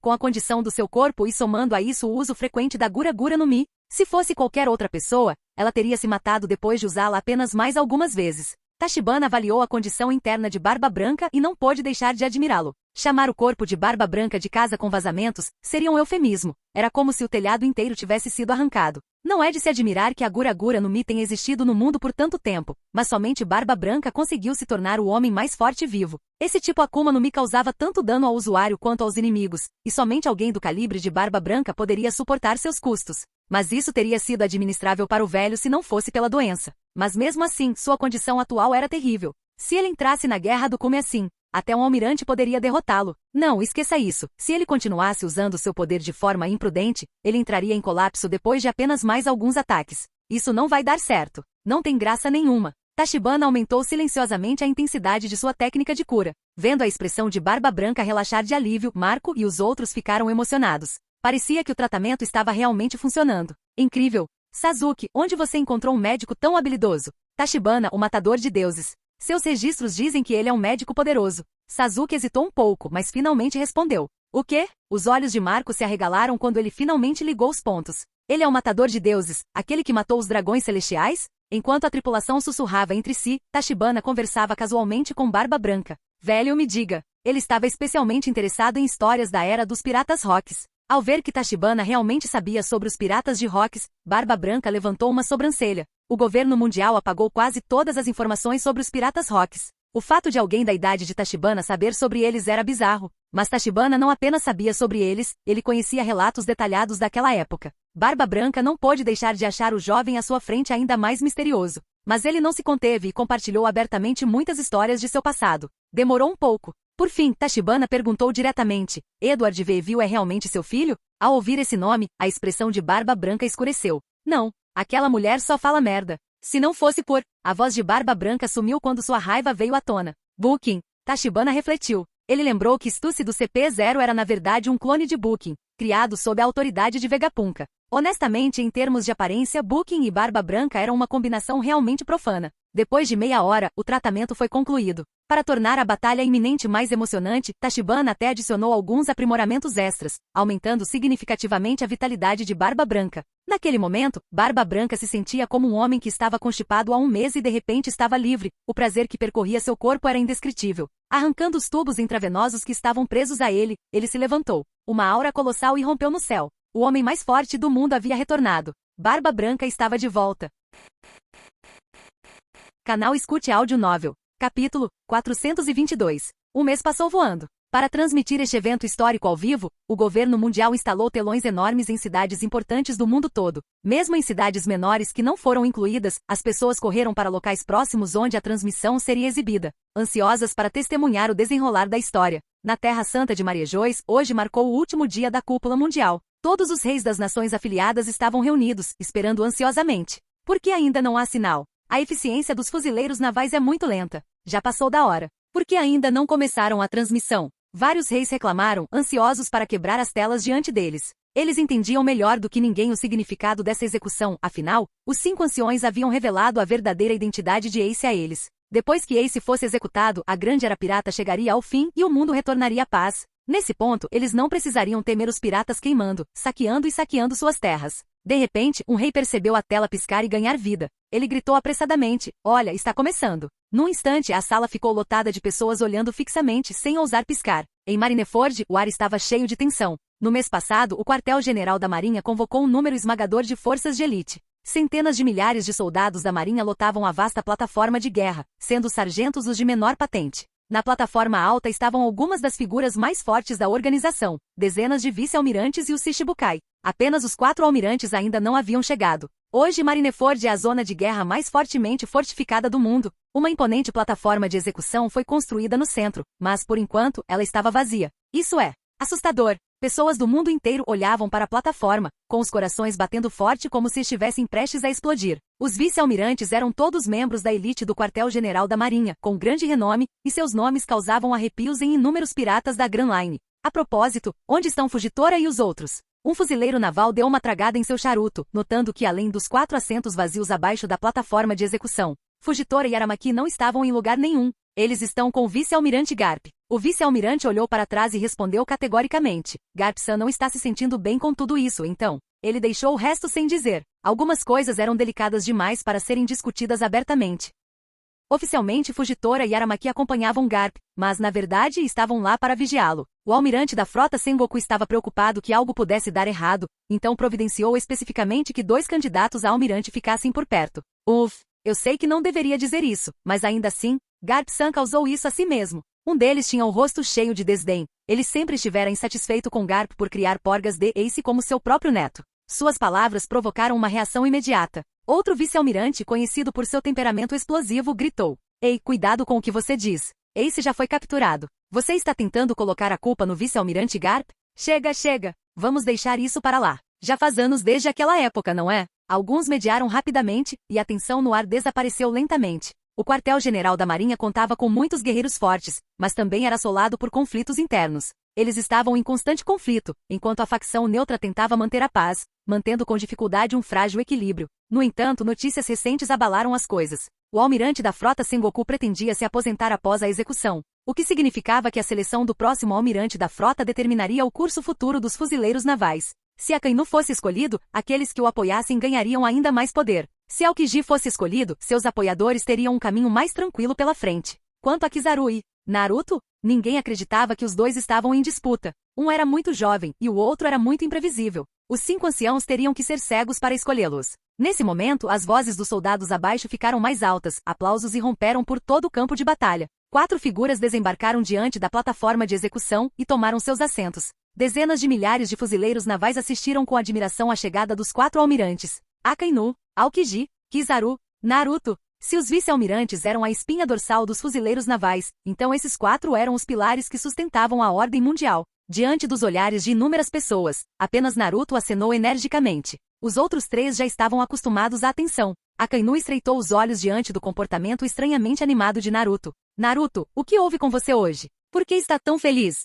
Com a condição do seu corpo e somando a isso o uso frequente da Gura Gura no Mi, se fosse qualquer outra pessoa, ela teria se matado depois de usá-la apenas mais algumas vezes. Tachibana avaliou a condição interna de Barba Branca e não pôde deixar de admirá-lo. Chamar o corpo de Barba Branca de casa com vazamentos seria um eufemismo. Era como se o telhado inteiro tivesse sido arrancado. Não é de se admirar que a Gura Gura no Mi tenha existido no mundo por tanto tempo, mas somente Barba Branca conseguiu se tornar o homem mais forte vivo. Esse tipo Akuma no Mi causava tanto dano ao usuário quanto aos inimigos, e somente alguém do calibre de Barba Branca poderia suportar seus custos. Mas isso teria sido administrável para o velho se não fosse pela doença. Mas mesmo assim, sua condição atual era terrível. Se ele entrasse na guerra do Kume assim, até um almirante poderia derrotá-lo. Não, esqueça isso. Se ele continuasse usando seu poder de forma imprudente, ele entraria em colapso depois de apenas mais alguns ataques. Isso não vai dar certo. Não tem graça nenhuma. Tachibana aumentou silenciosamente a intensidade de sua técnica de cura. Vendo a expressão de Barba Branca relaxar de alívio, Marco e os outros ficaram emocionados. Parecia que o tratamento estava realmente funcionando. Incrível! Sasuke, onde você encontrou um médico tão habilidoso? Tachibana, o matador de deuses. Seus registros dizem que ele é um médico poderoso. Sasuke hesitou um pouco, mas finalmente respondeu. O quê? Os olhos de Marco se arregalaram quando ele finalmente ligou os pontos. Ele é o matador de deuses, aquele que matou os dragões celestiais? Enquanto a tripulação sussurrava entre si, Tachibana conversava casualmente com Barba Branca. Velho, me diga. Ele estava especialmente interessado em histórias da era dos piratas Rocks. Ao ver que Tachibana realmente sabia sobre os piratas de Rocks, Barba Branca levantou uma sobrancelha. O governo mundial apagou quase todas as informações sobre os piratas Rocks. O fato de alguém da idade de Tachibana saber sobre eles era bizarro. Mas Tachibana não apenas sabia sobre eles, ele conhecia relatos detalhados daquela época. Barba Branca não pôde deixar de achar o jovem à sua frente ainda mais misterioso. Mas ele não se conteve e compartilhou abertamente muitas histórias de seu passado. Demorou um pouco. Por fim, Tachibana perguntou diretamente, Edward Veville é realmente seu filho? Ao ouvir esse nome, a expressão de Barba Branca escureceu. Não, aquela mulher só fala merda. Se não fosse por... A voz de Barba Branca sumiu quando sua raiva veio à tona. Booking. Tachibana refletiu. Ele lembrou que Stussy do CP0 era na verdade um clone de Booking, criado sob a autoridade de Vegapunk. Honestamente, em termos de aparência, Booking e Barba Branca eram uma combinação realmente profana. Depois de meia hora, o tratamento foi concluído. Para tornar a batalha iminente mais emocionante, Tachibana até adicionou alguns aprimoramentos extras, aumentando significativamente a vitalidade de Barba Branca. Naquele momento, Barba Branca se sentia como um homem que estava constipado há um mês e de repente estava livre. O prazer que percorria seu corpo era indescritível. Arrancando os tubos intravenosos que estavam presos a ele, ele se levantou. Uma aura colossal irrompeu no céu. O homem mais forte do mundo havia retornado. Barba Branca estava de volta. Canal Escute Áudio Novel. Capítulo 422. O mês passou voando. Para transmitir este evento histórico ao vivo, o governo mundial instalou telões enormes em cidades importantes do mundo todo. Mesmo em cidades menores que não foram incluídas, as pessoas correram para locais próximos onde a transmissão seria exibida, ansiosas para testemunhar o desenrolar da história. Na Terra Santa de Marejões, hoje marcou o último dia da cúpula mundial. Todos os reis das nações afiliadas estavam reunidos, esperando ansiosamente. Por que ainda não há sinal? A eficiência dos fuzileiros navais é muito lenta. Já passou da hora. Por que ainda não começaram a transmissão? Vários reis reclamaram, ansiosos para quebrar as telas diante deles. Eles entendiam melhor do que ninguém o significado dessa execução, afinal, os 5 anciões haviam revelado a verdadeira identidade de Ace a eles. Depois que Ace fosse executado, a grande era pirata chegaria ao fim e o mundo retornaria à paz. Nesse ponto, eles não precisariam temer os piratas queimando, saqueando e saqueando suas terras. De repente, um rei percebeu a tela piscar e ganhar vida. Ele gritou apressadamente, olha, está começando. Num instante, a sala ficou lotada de pessoas olhando fixamente, sem ousar piscar. Em Marineford, o ar estava cheio de tensão. No mês passado, o quartel-general da Marinha convocou um número esmagador de forças de elite. Centenas de milhares de soldados da Marinha lotavam a vasta plataforma de guerra, sendo os sargentos os de menor patente. Na plataforma alta estavam algumas das figuras mais fortes da organização, dezenas de vice-almirantes e o Shichibukai. Apenas os 4 almirantes ainda não haviam chegado. Hoje Marineford é a zona de guerra mais fortemente fortificada do mundo. Uma imponente plataforma de execução foi construída no centro, mas por enquanto ela estava vazia. Isso é assustador. Pessoas do mundo inteiro olhavam para a plataforma, com os corações batendo forte como se estivessem prestes a explodir. Os vice-almirantes eram todos membros da elite do quartel-general da Marinha, com grande renome, e seus nomes causavam arrepios em inúmeros piratas da Grand Line. A propósito, onde estão Fugitora e os outros? Um fuzileiro naval deu uma tragada em seu charuto, notando que além dos 4 assentos vazios abaixo da plataforma de execução, Fugitora e Aramaki não estavam em lugar nenhum. Eles estão com o vice-almirante Garp. O vice-almirante olhou para trás e respondeu categoricamente. Garp-san não está se sentindo bem com tudo isso, então. Ele deixou o resto sem dizer. Algumas coisas eram delicadas demais para serem discutidas abertamente. Oficialmente Fugitora e Aramaki acompanhavam Garp, mas na verdade estavam lá para vigiá-lo. O almirante da frota Sengoku estava preocupado que algo pudesse dar errado, então providenciou especificamente que 2 candidatos a almirante ficassem por perto. Eu sei que não deveria dizer isso, mas ainda assim, Garp-san causou isso a si mesmo. Um deles tinha o rosto cheio de desdém. Ele sempre estivera insatisfeito com Garp por criar Porgas de Ace como seu próprio neto. Suas palavras provocaram uma reação imediata. Outro vice-almirante, conhecido por seu temperamento explosivo, gritou. Ei, cuidado com o que você diz. Ace já foi capturado. Você está tentando colocar a culpa no vice-almirante Garp? Chega. Vamos deixar isso para lá. Já faz anos desde aquela época, não é? Alguns mediaram rapidamente, e a tensão no ar desapareceu lentamente. O quartel-general da Marinha contava com muitos guerreiros fortes, mas também era assolado por conflitos internos. Eles estavam em constante conflito, enquanto a facção neutra tentava manter a paz, mantendo com dificuldade um frágil equilíbrio. No entanto, notícias recentes abalaram as coisas. O almirante da frota Sengoku pretendia se aposentar após a execução, o que significava que a seleção do próximo almirante da frota determinaria o curso futuro dos fuzileiros navais. Se Akainu fosse escolhido, aqueles que o apoiassem ganhariam ainda mais poder. Se Aokiji fosse escolhido, seus apoiadores teriam um caminho mais tranquilo pela frente. Quanto a Kizaru e Naruto, ninguém acreditava que os 2 estavam em disputa. Um era muito jovem, e o outro era muito imprevisível. Os 5 anciãos teriam que ser cegos para escolhê-los. Nesse momento, as vozes dos soldados abaixo ficaram mais altas, aplausos irromperam por todo o campo de batalha. 4 figuras desembarcaram diante da plataforma de execução e tomaram seus assentos. Dezenas de milhares de fuzileiros navais assistiram com admiração à chegada dos 4 almirantes. Akainu, Aokiji, Kizaru, Naruto. Se os vice-almirantes eram a espinha dorsal dos fuzileiros navais, então esses 4 eram os pilares que sustentavam a ordem mundial. Diante dos olhares de inúmeras pessoas, apenas Naruto acenou energicamente. Os outros 3 já estavam acostumados à atenção. Akainu estreitou os olhos diante do comportamento estranhamente animado de Naruto. Naruto, o que houve com você hoje? Por que está tão feliz?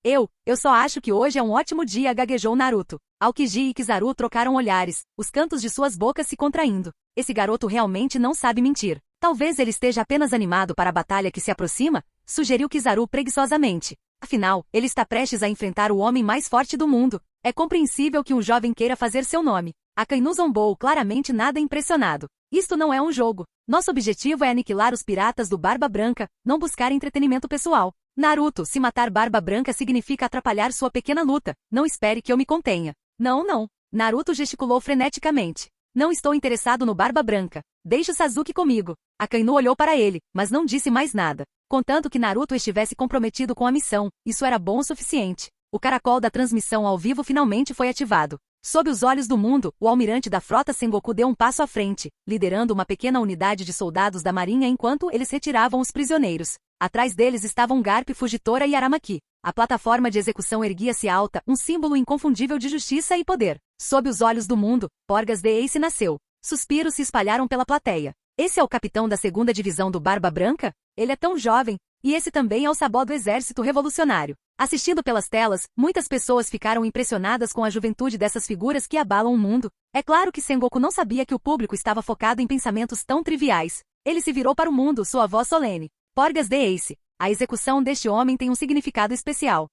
Eu só acho que hoje é um ótimo dia, gaguejou Naruto. Aokiji e Kizaru trocaram olhares, os cantos de suas bocas se contraindo. Esse garoto realmente não sabe mentir. Talvez ele esteja apenas animado para a batalha que se aproxima, sugeriu Kizaru preguiçosamente. Afinal, ele está prestes a enfrentar o homem mais forte do mundo. É compreensível que um jovem queira fazer seu nome. Akainu zombou, claramente nada impressionado. Isto não é um jogo. Nosso objetivo é aniquilar os piratas do Barba Branca, não buscar entretenimento pessoal. Naruto, se matar Barba Branca significa atrapalhar sua pequena luta. Não espere que eu me contenha. Não. Naruto gesticulou freneticamente. Não estou interessado no Barba Branca. Deixe o Sasuke comigo. Akainu olhou para ele, mas não disse mais nada. Contanto que Naruto estivesse comprometido com a missão, isso era bom o suficiente. O caracol da transmissão ao vivo finalmente foi ativado. Sob os olhos do mundo, o almirante da frota Sengoku deu um passo à frente, liderando uma pequena unidade de soldados da marinha enquanto eles retiravam os prisioneiros. Atrás deles estavam Garp, Fujitora e Aramaki. A plataforma de execução erguia-se alta, um símbolo inconfundível de justiça e poder. Sob os olhos do mundo, Porgas de Ace nasceu. Suspiros se espalharam pela plateia. Esse é o capitão da 2ª divisão do Barba Branca? Ele é tão jovem. E esse também é o Sabó do Exército Revolucionário. Assistindo pelas telas, muitas pessoas ficaram impressionadas com a juventude dessas figuras que abalam o mundo. É claro que Sengoku não sabia que o público estava focado em pensamentos tão triviais. Ele se virou para o mundo, sua voz solene. Porgas de Ace. A execução deste homem tem um significado especial.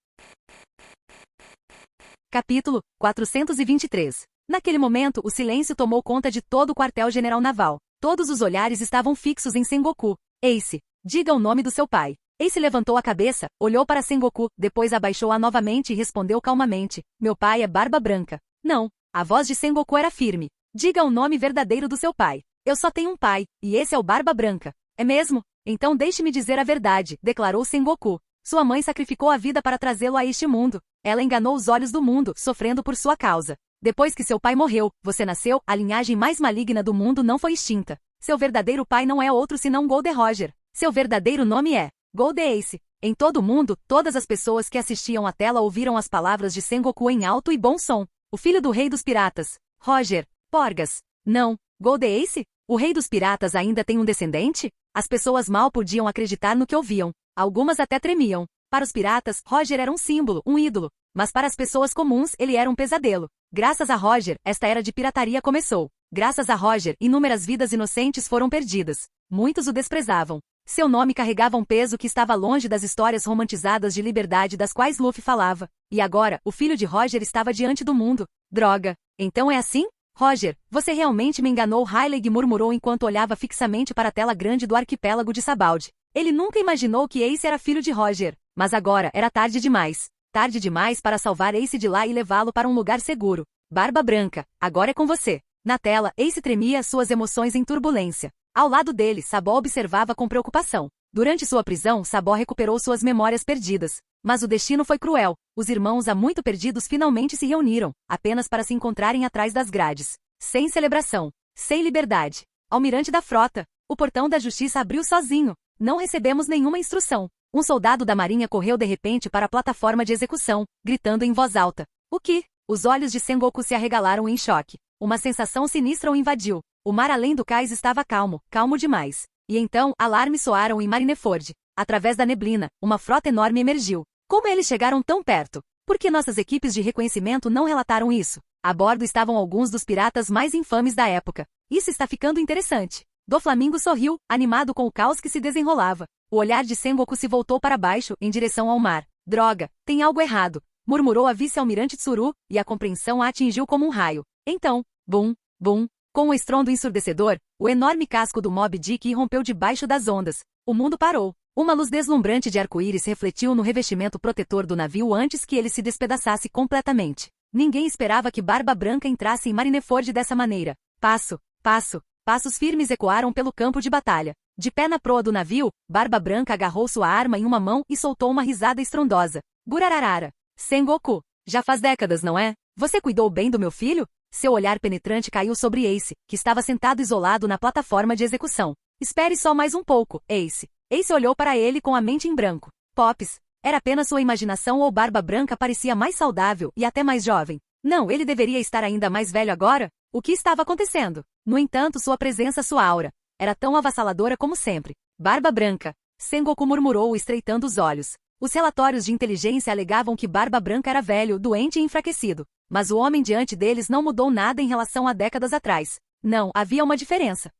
Capítulo 423. Naquele momento, o silêncio tomou conta de todo o quartel-general naval. Todos os olhares estavam fixos em Sengoku. Ace, diga o nome do seu pai. Ace levantou a cabeça, olhou para Sengoku, depois abaixou-a novamente e respondeu calmamente. Meu pai é Barba Branca. Não. A voz de Sengoku era firme. Diga o nome verdadeiro do seu pai. Eu só tenho um pai, e esse é o Barba Branca. É mesmo? Então deixe-me dizer a verdade, declarou Sengoku. Sua mãe sacrificou a vida para trazê-lo a este mundo. Ela enganou os olhos do mundo, sofrendo por sua causa. Depois que seu pai morreu, você nasceu, a linhagem mais maligna do mundo não foi extinta. Seu verdadeiro pai não é outro senão Golden Roger. Seu verdadeiro nome é Golden Ace. Em todo o mundo, todas as pessoas que assistiam à tela ouviram as palavras de Sengoku em alto e bom som. O filho do rei dos piratas. Roger. Porgas. Não. Golden Ace? O rei dos piratas ainda tem um descendente? As pessoas mal podiam acreditar no que ouviam. Algumas até tremiam. Para os piratas, Roger era um símbolo, um ídolo. Mas para as pessoas comuns, ele era um pesadelo. Graças a Roger, esta era de pirataria começou. Graças a Roger, inúmeras vidas inocentes foram perdidas. Muitos o desprezavam. Seu nome carregava um peso que estava longe das histórias romantizadas de liberdade das quais Luffy falava. E agora, o filho de Roger estava diante do mundo. Droga. Então é assim? Roger, você realmente me enganou, Rayleigh murmurou enquanto olhava fixamente para a tela grande do arquipélago de Sabaody. Ele nunca imaginou que Ace era filho de Roger. Mas agora, era tarde demais. Tarde demais para salvar Ace de lá e levá-lo para um lugar seguro. Barba Branca, agora é com você. Na tela, Ace tremia, suas emoções em turbulência. Ao lado dele, Sabó observava com preocupação. Durante sua prisão, Sabó recuperou suas memórias perdidas. Mas o destino foi cruel. Os irmãos há muito perdidos finalmente se reuniram, apenas para se encontrarem atrás das grades. Sem celebração. Sem liberdade. Almirante da frota. O portão da justiça abriu sozinho. Não recebemos nenhuma instrução. Um soldado da marinha correu de repente para a plataforma de execução, gritando em voz alta. O que? Os olhos de Sengoku se arregalaram em choque. Uma sensação sinistra o invadiu. O mar além do cais estava calmo, calmo demais. E então, alarmes soaram em Marineford. Através da neblina, uma frota enorme emergiu. Como eles chegaram tão perto? Por que nossas equipes de reconhecimento não relataram isso? A bordo estavam alguns dos piratas mais infames da época. Isso está ficando interessante. Doflamingo sorriu, animado com o caos que se desenrolava. O olhar de Sengoku se voltou para baixo, em direção ao mar. Droga, tem algo errado, murmurou a vice-almirante Tsuru, e a compreensão a atingiu como um raio. Então, bum, bum, com um estrondo ensurdecedor, o enorme casco do Moby Dick irrompeu debaixo das ondas. O mundo parou. Uma luz deslumbrante de arco-íris refletiu no revestimento protetor do navio antes que ele se despedaçasse completamente. Ninguém esperava que Barba Branca entrasse em Marineford dessa maneira. Passo, passo, passos firmes ecoaram pelo campo de batalha. De pé na proa do navio, Barba Branca agarrou sua arma em uma mão e soltou uma risada estrondosa. Gurararara. Sengoku. Já faz décadas, não é? Você cuidou bem do meu filho? Seu olhar penetrante caiu sobre Ace, que estava sentado isolado na plataforma de execução. Espere só mais um pouco, Ace. Ace olhou para ele com a mente em branco. Pops. Era apenas sua imaginação ou Barba Branca parecia mais saudável e até mais jovem? Não, ele deveria estar ainda mais velho agora? O que estava acontecendo? No entanto, sua presença, sua aura, era tão avassaladora como sempre. Barba Branca. Sengoku murmurou, estreitando os olhos. Os relatórios de inteligência alegavam que Barba Branca era velho, doente e enfraquecido. Mas o homem diante deles não mudou nada em relação a décadas atrás. Não, havia uma diferença.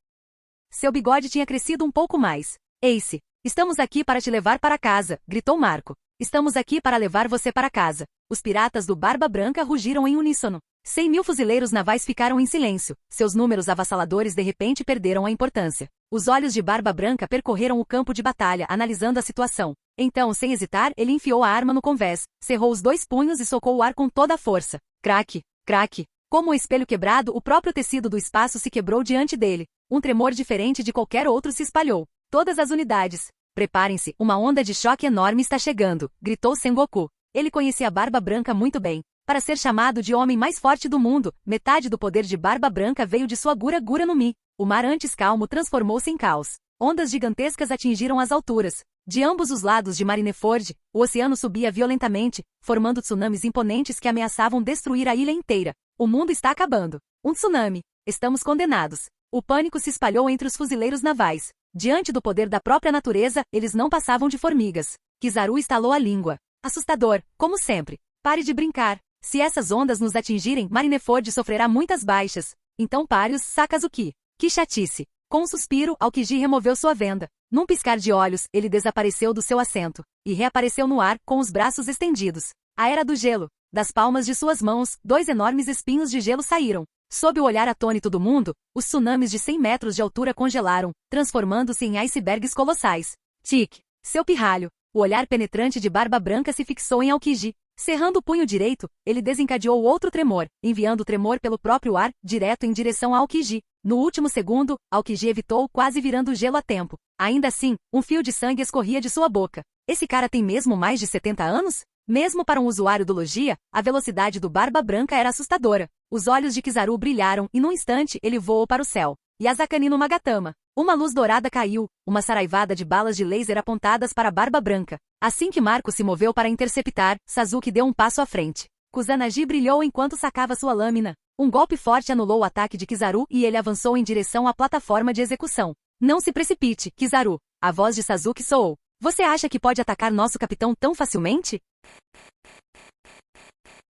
Seu bigode tinha crescido um pouco mais. Ace, estamos aqui para te levar para casa, gritou Marco. Estamos aqui para levar você para casa. Os piratas do Barba Branca rugiram em uníssono. 100.000 fuzileiros navais ficaram em silêncio. Seus números avassaladores de repente perderam a importância. Os olhos de Barba Branca percorreram o campo de batalha, analisando a situação. Então, sem hesitar, ele enfiou a arma no convés, cerrou os dois punhos e socou o ar com toda a força. Craque, craque. Como um espelho quebrado, o próprio tecido do espaço se quebrou diante dele. Um tremor diferente de qualquer outro se espalhou. Todas as unidades. Preparem-se, uma onda de choque enorme está chegando, gritou Sengoku. Ele conhecia Barba Branca muito bem. Para ser chamado de homem mais forte do mundo, metade do poder de Barba Branca veio de sua Gura Gura no Mi. O mar antes calmo transformou-se em caos. Ondas gigantescas atingiram as alturas. De ambos os lados de Marineford, o oceano subia violentamente, formando tsunamis imponentes que ameaçavam destruir a ilha inteira. O mundo está acabando. Um tsunami. Estamos condenados. O pânico se espalhou entre os fuzileiros navais. Diante do poder da própria natureza, eles não passavam de formigas. Kizaru estalou a língua. Assustador, como sempre. Pare de brincar. Se essas ondas nos atingirem, Marineford sofrerá muitas baixas. Então pare-os, Sakazuki. Que chatice. Com um suspiro, Aokiji removeu sua venda. Num piscar de olhos, ele desapareceu do seu assento. E reapareceu no ar, com os braços estendidos. A era do gelo. Das palmas de suas mãos, 2 enormes espinhos de gelo saíram. Sob o olhar atônito do mundo, os tsunamis de 100 metros de altura congelaram, transformando-se em icebergs colossais. Tic! Seu pirralho! O olhar penetrante de Barba Branca se fixou em Aokiji. Cerrando o punho direito, ele desencadeou outro tremor, enviando o tremor pelo próprio ar, direto em direção a Aokiji. No último segundo, Aokiji evitou, quase virando o gelo a tempo. Ainda assim, um fio de sangue escorria de sua boca. Esse cara tem mesmo mais de 70 anos? Mesmo para um usuário do Logia, a velocidade do Barba Branca era assustadora. Os olhos de Kizaru brilharam e num instante ele voou para o céu. Yazakani no Magatama. Uma luz dourada caiu, uma saraivada de balas de laser apontadas para Barba Branca. Assim que Marco se moveu para interceptar, Sasuke deu um passo à frente. Kusanagi brilhou enquanto sacava sua lâmina. Um golpe forte anulou o ataque de Kizaru e ele avançou em direção à plataforma de execução. Não se precipite, Kizaru. A voz de Sasuke soou. Você acha que pode atacar nosso capitão tão facilmente?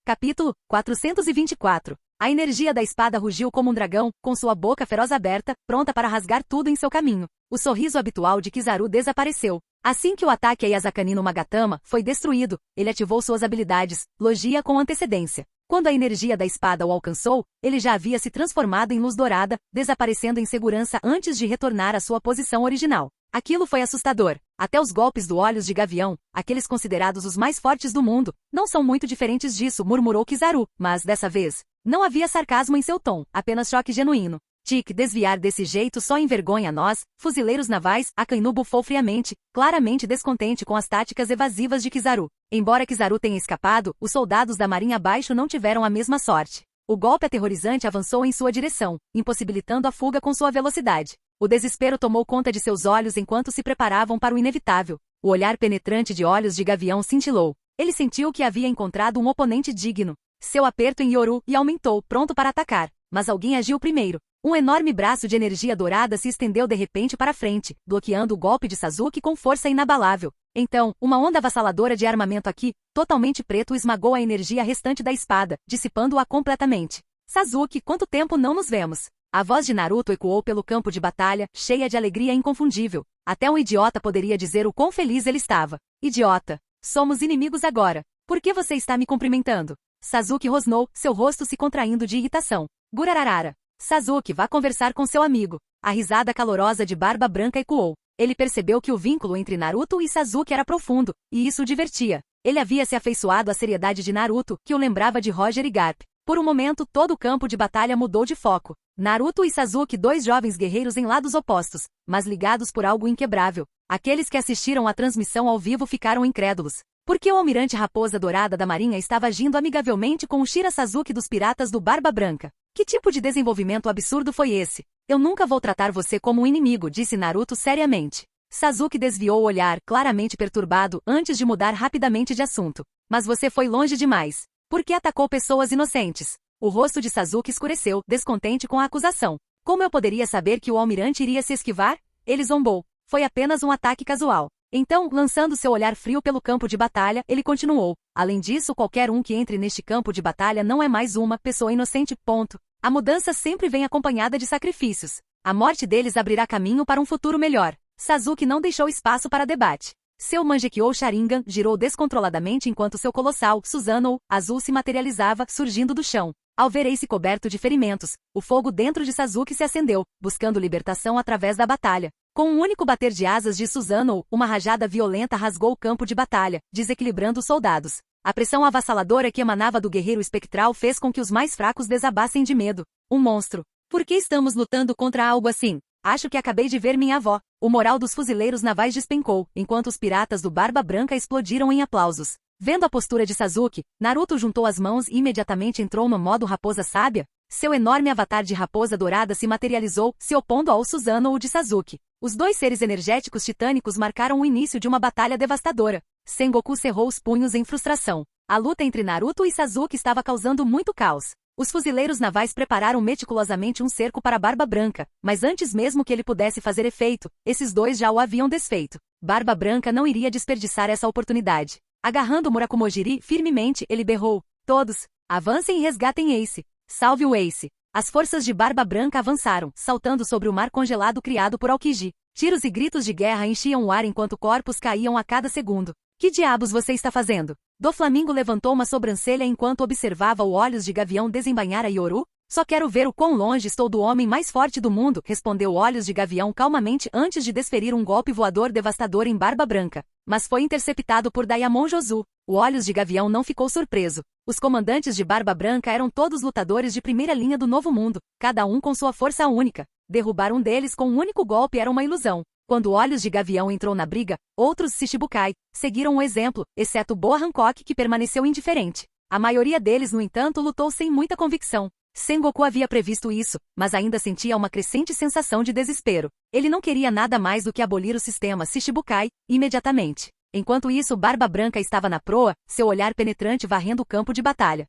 Capítulo 424. A energia da espada rugiu como um dragão, com sua boca feroz aberta, pronta para rasgar tudo em seu caminho. O sorriso habitual de Kizaru desapareceu. Assim que o ataque a Yazakani no Magatama foi destruído, ele ativou suas habilidades, Logia com antecedência. Quando a energia da espada o alcançou, ele já havia se transformado em luz dourada, desaparecendo em segurança antes de retornar à sua posição original. Aquilo foi assustador. Até os golpes do Olhos de Gavião, aqueles considerados os mais fortes do mundo, não são muito diferentes disso, murmurou Kizaru, mas dessa vez, não havia sarcasmo em seu tom, apenas choque genuíno. Tic, desviar desse jeito só envergonha nós, fuzileiros navais, Akainu bufou friamente, claramente descontente com as táticas evasivas de Kizaru. Embora Kizaru tenha escapado, os soldados da marinha abaixo não tiveram a mesma sorte. O golpe aterrorizante avançou em sua direção, impossibilitando a fuga com sua velocidade. O desespero tomou conta de seus olhos enquanto se preparavam para o inevitável. O olhar penetrante de Olhos de Gavião cintilou. Ele sentiu que havia encontrado um oponente digno. Seu aperto em Yoru e aumentou, pronto para atacar. Mas alguém agiu primeiro. Um enorme braço de energia dourada se estendeu de repente para frente, bloqueando o golpe de Sasuke com força inabalável. Então, uma onda avassaladora de armamento aqui, totalmente preto, esmagou a energia restante da espada, dissipando-a completamente. Sasuke, quanto tempo não nos vemos? A voz de Naruto ecoou pelo campo de batalha, cheia de alegria inconfundível. Até um idiota poderia dizer o quão feliz ele estava. Idiota. Somos inimigos agora. Por que você está me cumprimentando? Sasuke rosnou, seu rosto se contraindo de irritação. Gurararara. Sasuke, vá conversar com seu amigo. A risada calorosa de Barba Branca ecoou. Ele percebeu que o vínculo entre Naruto e Sasuke era profundo, e isso o divertia. Ele havia se afeiçoado à seriedade de Naruto, que o lembrava de Roger e Garp. Por um momento, todo o campo de batalha mudou de foco. Naruto e Sasuke, 2 jovens guerreiros em lados opostos, mas ligados por algo inquebrável. Aqueles que assistiram à transmissão ao vivo ficaram incrédulos. Por que o almirante Raposa Dourada da Marinha estava agindo amigavelmente com o Shira Sasuke dos piratas do Barba Branca? Que tipo de desenvolvimento absurdo foi esse? Eu nunca vou tratar você como um inimigo, disse Naruto seriamente. Sasuke desviou o olhar, claramente perturbado, antes de mudar rapidamente de assunto. Mas você foi longe demais. Por que atacou pessoas inocentes? O rosto de Sasuke escureceu, descontente com a acusação. Como eu poderia saber que o almirante iria se esquivar? Ele zombou. Foi apenas um ataque casual. Então, lançando seu olhar frio pelo campo de batalha, ele continuou. Além disso, qualquer um que entre neste campo de batalha não é mais uma pessoa inocente, ponto. A mudança sempre vem acompanhada de sacrifícios. A morte deles abrirá caminho para um futuro melhor. Sasuke não deixou espaço para debate. Seu Mangekyou Sharingan girou descontroladamente enquanto seu colossal, Susanoo, azul se materializava, surgindo do chão. Ao ver Ace coberto de ferimentos, o fogo dentro de Sasuke se acendeu, buscando libertação através da batalha. Com um único bater de asas de Susanoo, uma rajada violenta rasgou o campo de batalha, desequilibrando os soldados. A pressão avassaladora que emanava do guerreiro espectral fez com que os mais fracos desabassem de medo. Um monstro. Por que estamos lutando contra algo assim? Acho que acabei de ver minha avó. O moral dos fuzileiros navais despencou, enquanto os piratas do Barba Branca explodiram em aplausos. Vendo a postura de Sasuke, Naruto juntou as mãos e imediatamente entrou no modo raposa sábia. Seu enorme avatar de raposa dourada se materializou, se opondo ao Susanoo de Sasuke. Os dois seres energéticos titânicos marcaram o início de uma batalha devastadora. Sengoku cerrou os punhos em frustração. A luta entre Naruto e Sasuke estava causando muito caos. Os fuzileiros navais prepararam meticulosamente um cerco para Barba Branca, mas antes mesmo que ele pudesse fazer efeito, esses dois já o haviam desfeito. Barba Branca não iria desperdiçar essa oportunidade. Agarrando Murakumojiri firmemente, ele berrou: todos, avancem e resgatem Ace. Salve o Ace. As forças de Barba Branca avançaram, saltando sobre o mar congelado criado por Aokiji. Tiros e gritos de guerra enchiam o ar enquanto corpos caíam a cada segundo. Que diabos você está fazendo? Doflamingo levantou uma sobrancelha enquanto observava o Olhos de Gavião desembainhar a Yoru. Só quero ver o quão longe estou do homem mais forte do mundo, respondeu Olhos de Gavião calmamente antes de desferir um golpe voador devastador em Barba Branca. Mas foi interceptado por Daimon Jozu. O Olhos de Gavião não ficou surpreso. Os comandantes de Barba Branca eram todos lutadores de primeira linha do Novo Mundo, cada um com sua força única. Derrubar um deles com um único golpe era uma ilusão. Quando Olhos de Gavião entrou na briga, outros Shichibukai seguiram o exemplo, exceto Boa Hancock, que permaneceu indiferente. A maioria deles, no entanto, lutou sem muita convicção. Sengoku havia previsto isso, mas ainda sentia uma crescente sensação de desespero. Ele não queria nada mais do que abolir o sistema Shichibukai, imediatamente. Enquanto isso, Barba Branca estava na proa, seu olhar penetrante varrendo o campo de batalha.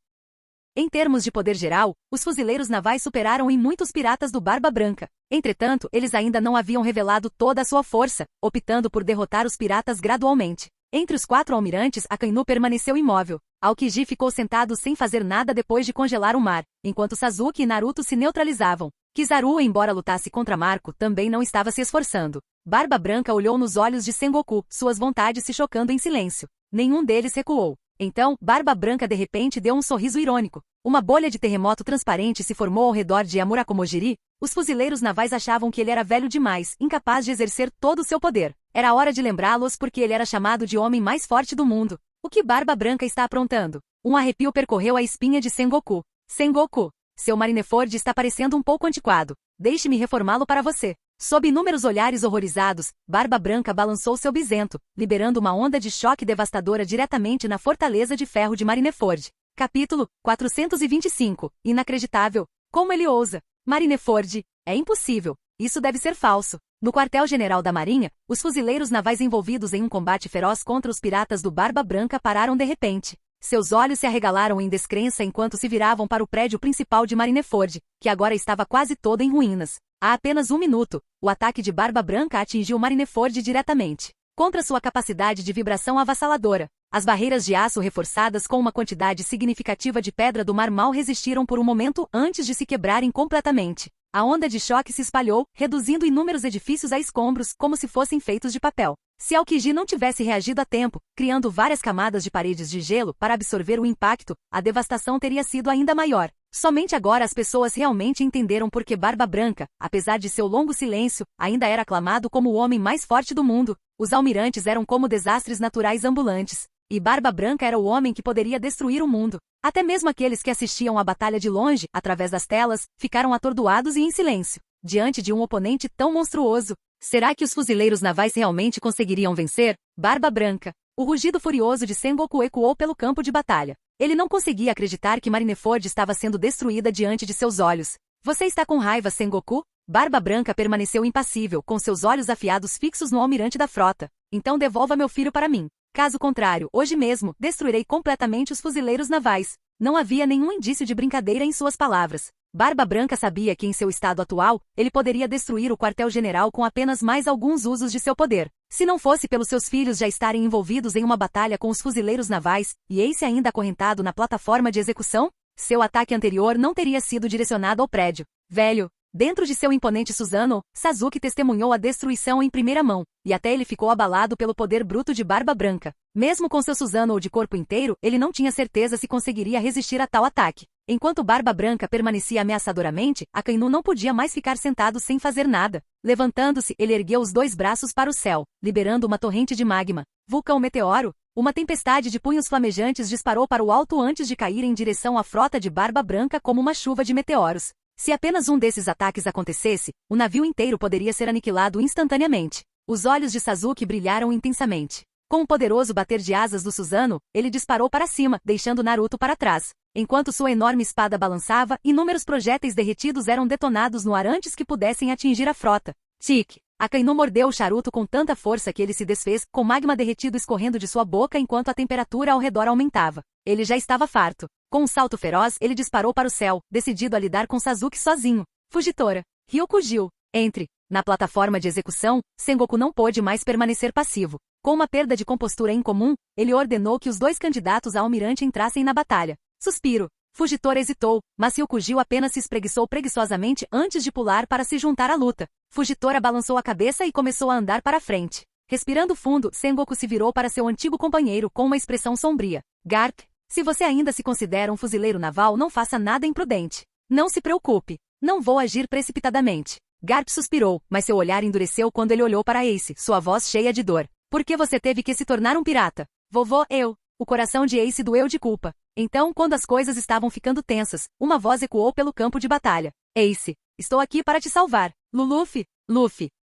Em termos de poder geral, os fuzileiros navais superaram em muitos piratas do Barba Branca. Entretanto, eles ainda não haviam revelado toda a sua força, optando por derrotar os piratas gradualmente. Entre os 4 almirantes, Akainu permaneceu imóvel. Aokiji ficou sentado sem fazer nada depois de congelar o mar, enquanto Sasuke e Naruto se neutralizavam. Kizaru, embora lutasse contra Marco, também não estava se esforçando. Barba Branca olhou nos olhos de Sengoku, suas vontades se chocando em silêncio. Nenhum deles recuou. Então, Barba Branca de repente deu um sorriso irônico. Uma bolha de terremoto transparente se formou ao redor de Murakumojiri. Os fuzileiros navais achavam que ele era velho demais, incapaz de exercer todo o seu poder. Era hora de lembrá-los porque ele era chamado de homem mais forte do mundo. O que Barba Branca está aprontando? Um arrepio percorreu a espinha de Sengoku. Sengoku, seu Marineford está parecendo um pouco antiquado. Deixe-me reformá-lo para você. Sob inúmeros olhares horrorizados, Barba Branca balançou seu bisento, liberando uma onda de choque devastadora diretamente na fortaleza de ferro de Marineford. Capítulo 425. Inacreditável. Como ele ousa? Marineford. É impossível. Isso deve ser falso. No quartel-general da Marinha, os fuzileiros navais envolvidos em um combate feroz contra os piratas do Barba Branca pararam de repente. Seus olhos se arregalaram em descrença enquanto se viravam para o prédio principal de Marineford, que agora estava quase todo em ruínas. Há apenas 1 minuto, o ataque de Barba Branca atingiu Marineford diretamente. Contra sua capacidade de vibração avassaladora, as barreiras de aço reforçadas com uma quantidade significativa de pedra do mar mal resistiram por um momento antes de se quebrarem completamente. A onda de choque se espalhou, reduzindo inúmeros edifícios a escombros como se fossem feitos de papel. Se Aokiji não tivesse reagido a tempo, criando várias camadas de paredes de gelo para absorver o impacto, a devastação teria sido ainda maior. Somente agora as pessoas realmente entenderam por que Barba Branca, apesar de seu longo silêncio, ainda era aclamado como o homem mais forte do mundo. Os almirantes eram como desastres naturais ambulantes. E Barba Branca era o homem que poderia destruir o mundo. Até mesmo aqueles que assistiam à batalha de longe, através das telas, ficaram atordoados e em silêncio. Diante de um oponente tão monstruoso, será que os fuzileiros navais realmente conseguiriam vencer? Barba Branca. O rugido furioso de Sengoku ecoou pelo campo de batalha. Ele não conseguia acreditar que Marineford estava sendo destruída diante de seus olhos. Você está com raiva, Sengoku? Barba Branca permaneceu impassível, com seus olhos afiados fixos no almirante da frota. Então devolva meu filho para mim. Caso contrário, hoje mesmo, destruirei completamente os fuzileiros navais. Não havia nenhum indício de brincadeira em suas palavras. Barba Branca sabia que em seu estado atual, ele poderia destruir o quartel-general com apenas mais alguns usos de seu poder. Se não fosse pelos seus filhos já estarem envolvidos em uma batalha com os fuzileiros navais, e Ace ainda acorrentado na plataforma de execução, seu ataque anterior não teria sido direcionado ao prédio. Velho. Dentro de seu imponente Susanoo, Sasuke testemunhou a destruição em primeira mão, e até ele ficou abalado pelo poder bruto de Barba Branca. Mesmo com seu Susanoo de corpo inteiro, ele não tinha certeza se conseguiria resistir a tal ataque. Enquanto Barba Branca permanecia ameaçadoramente, Akainu não podia mais ficar sentado sem fazer nada. Levantando-se, ele ergueu os 2 braços para o céu, liberando uma torrente de magma. Vulcão meteoro? Uma tempestade de punhos flamejantes disparou para o alto antes de cair em direção à frota de Barba Branca como uma chuva de meteoros. Se apenas um desses ataques acontecesse, o navio inteiro poderia ser aniquilado instantaneamente. Os olhos de Sasuke brilharam intensamente. Com um poderoso bater de asas do Susanoo, ele disparou para cima, deixando Naruto para trás. Enquanto sua enorme espada balançava, inúmeros projéteis derretidos eram detonados no ar antes que pudessem atingir a frota. Tic! Akainu mordeu o charuto com tanta força que ele se desfez, com magma derretido escorrendo de sua boca enquanto a temperatura ao redor aumentava. Ele já estava farto. Com um salto feroz, ele disparou para o céu, decidido a lidar com Sasuke sozinho. Fugitora. Ryukujiu. Entre. Na plataforma de execução, Sengoku não pôde mais permanecer passivo. Com uma perda de compostura incomum, ele ordenou que os dois candidatos a almirante entrassem na batalha. Suspiro. Fugitora hesitou, mas Ryukujiu apenas se espreguiçou preguiçosamente antes de pular para se juntar à luta. Fugitora balançou a cabeça e começou a andar para frente. Respirando fundo, Sengoku se virou para seu antigo companheiro com uma expressão sombria. Garp, se você ainda se considera um fuzileiro naval, não faça nada imprudente. Não se preocupe. Não vou agir precipitadamente. Garp suspirou, mas seu olhar endureceu quando ele olhou para Ace, sua voz cheia de dor. Por que você teve que se tornar um pirata? Vovô, eu. O coração de Ace doeu de culpa. Então, quando as coisas estavam ficando tensas, uma voz ecoou pelo campo de batalha. Ace, estou aqui para te salvar. Luffy.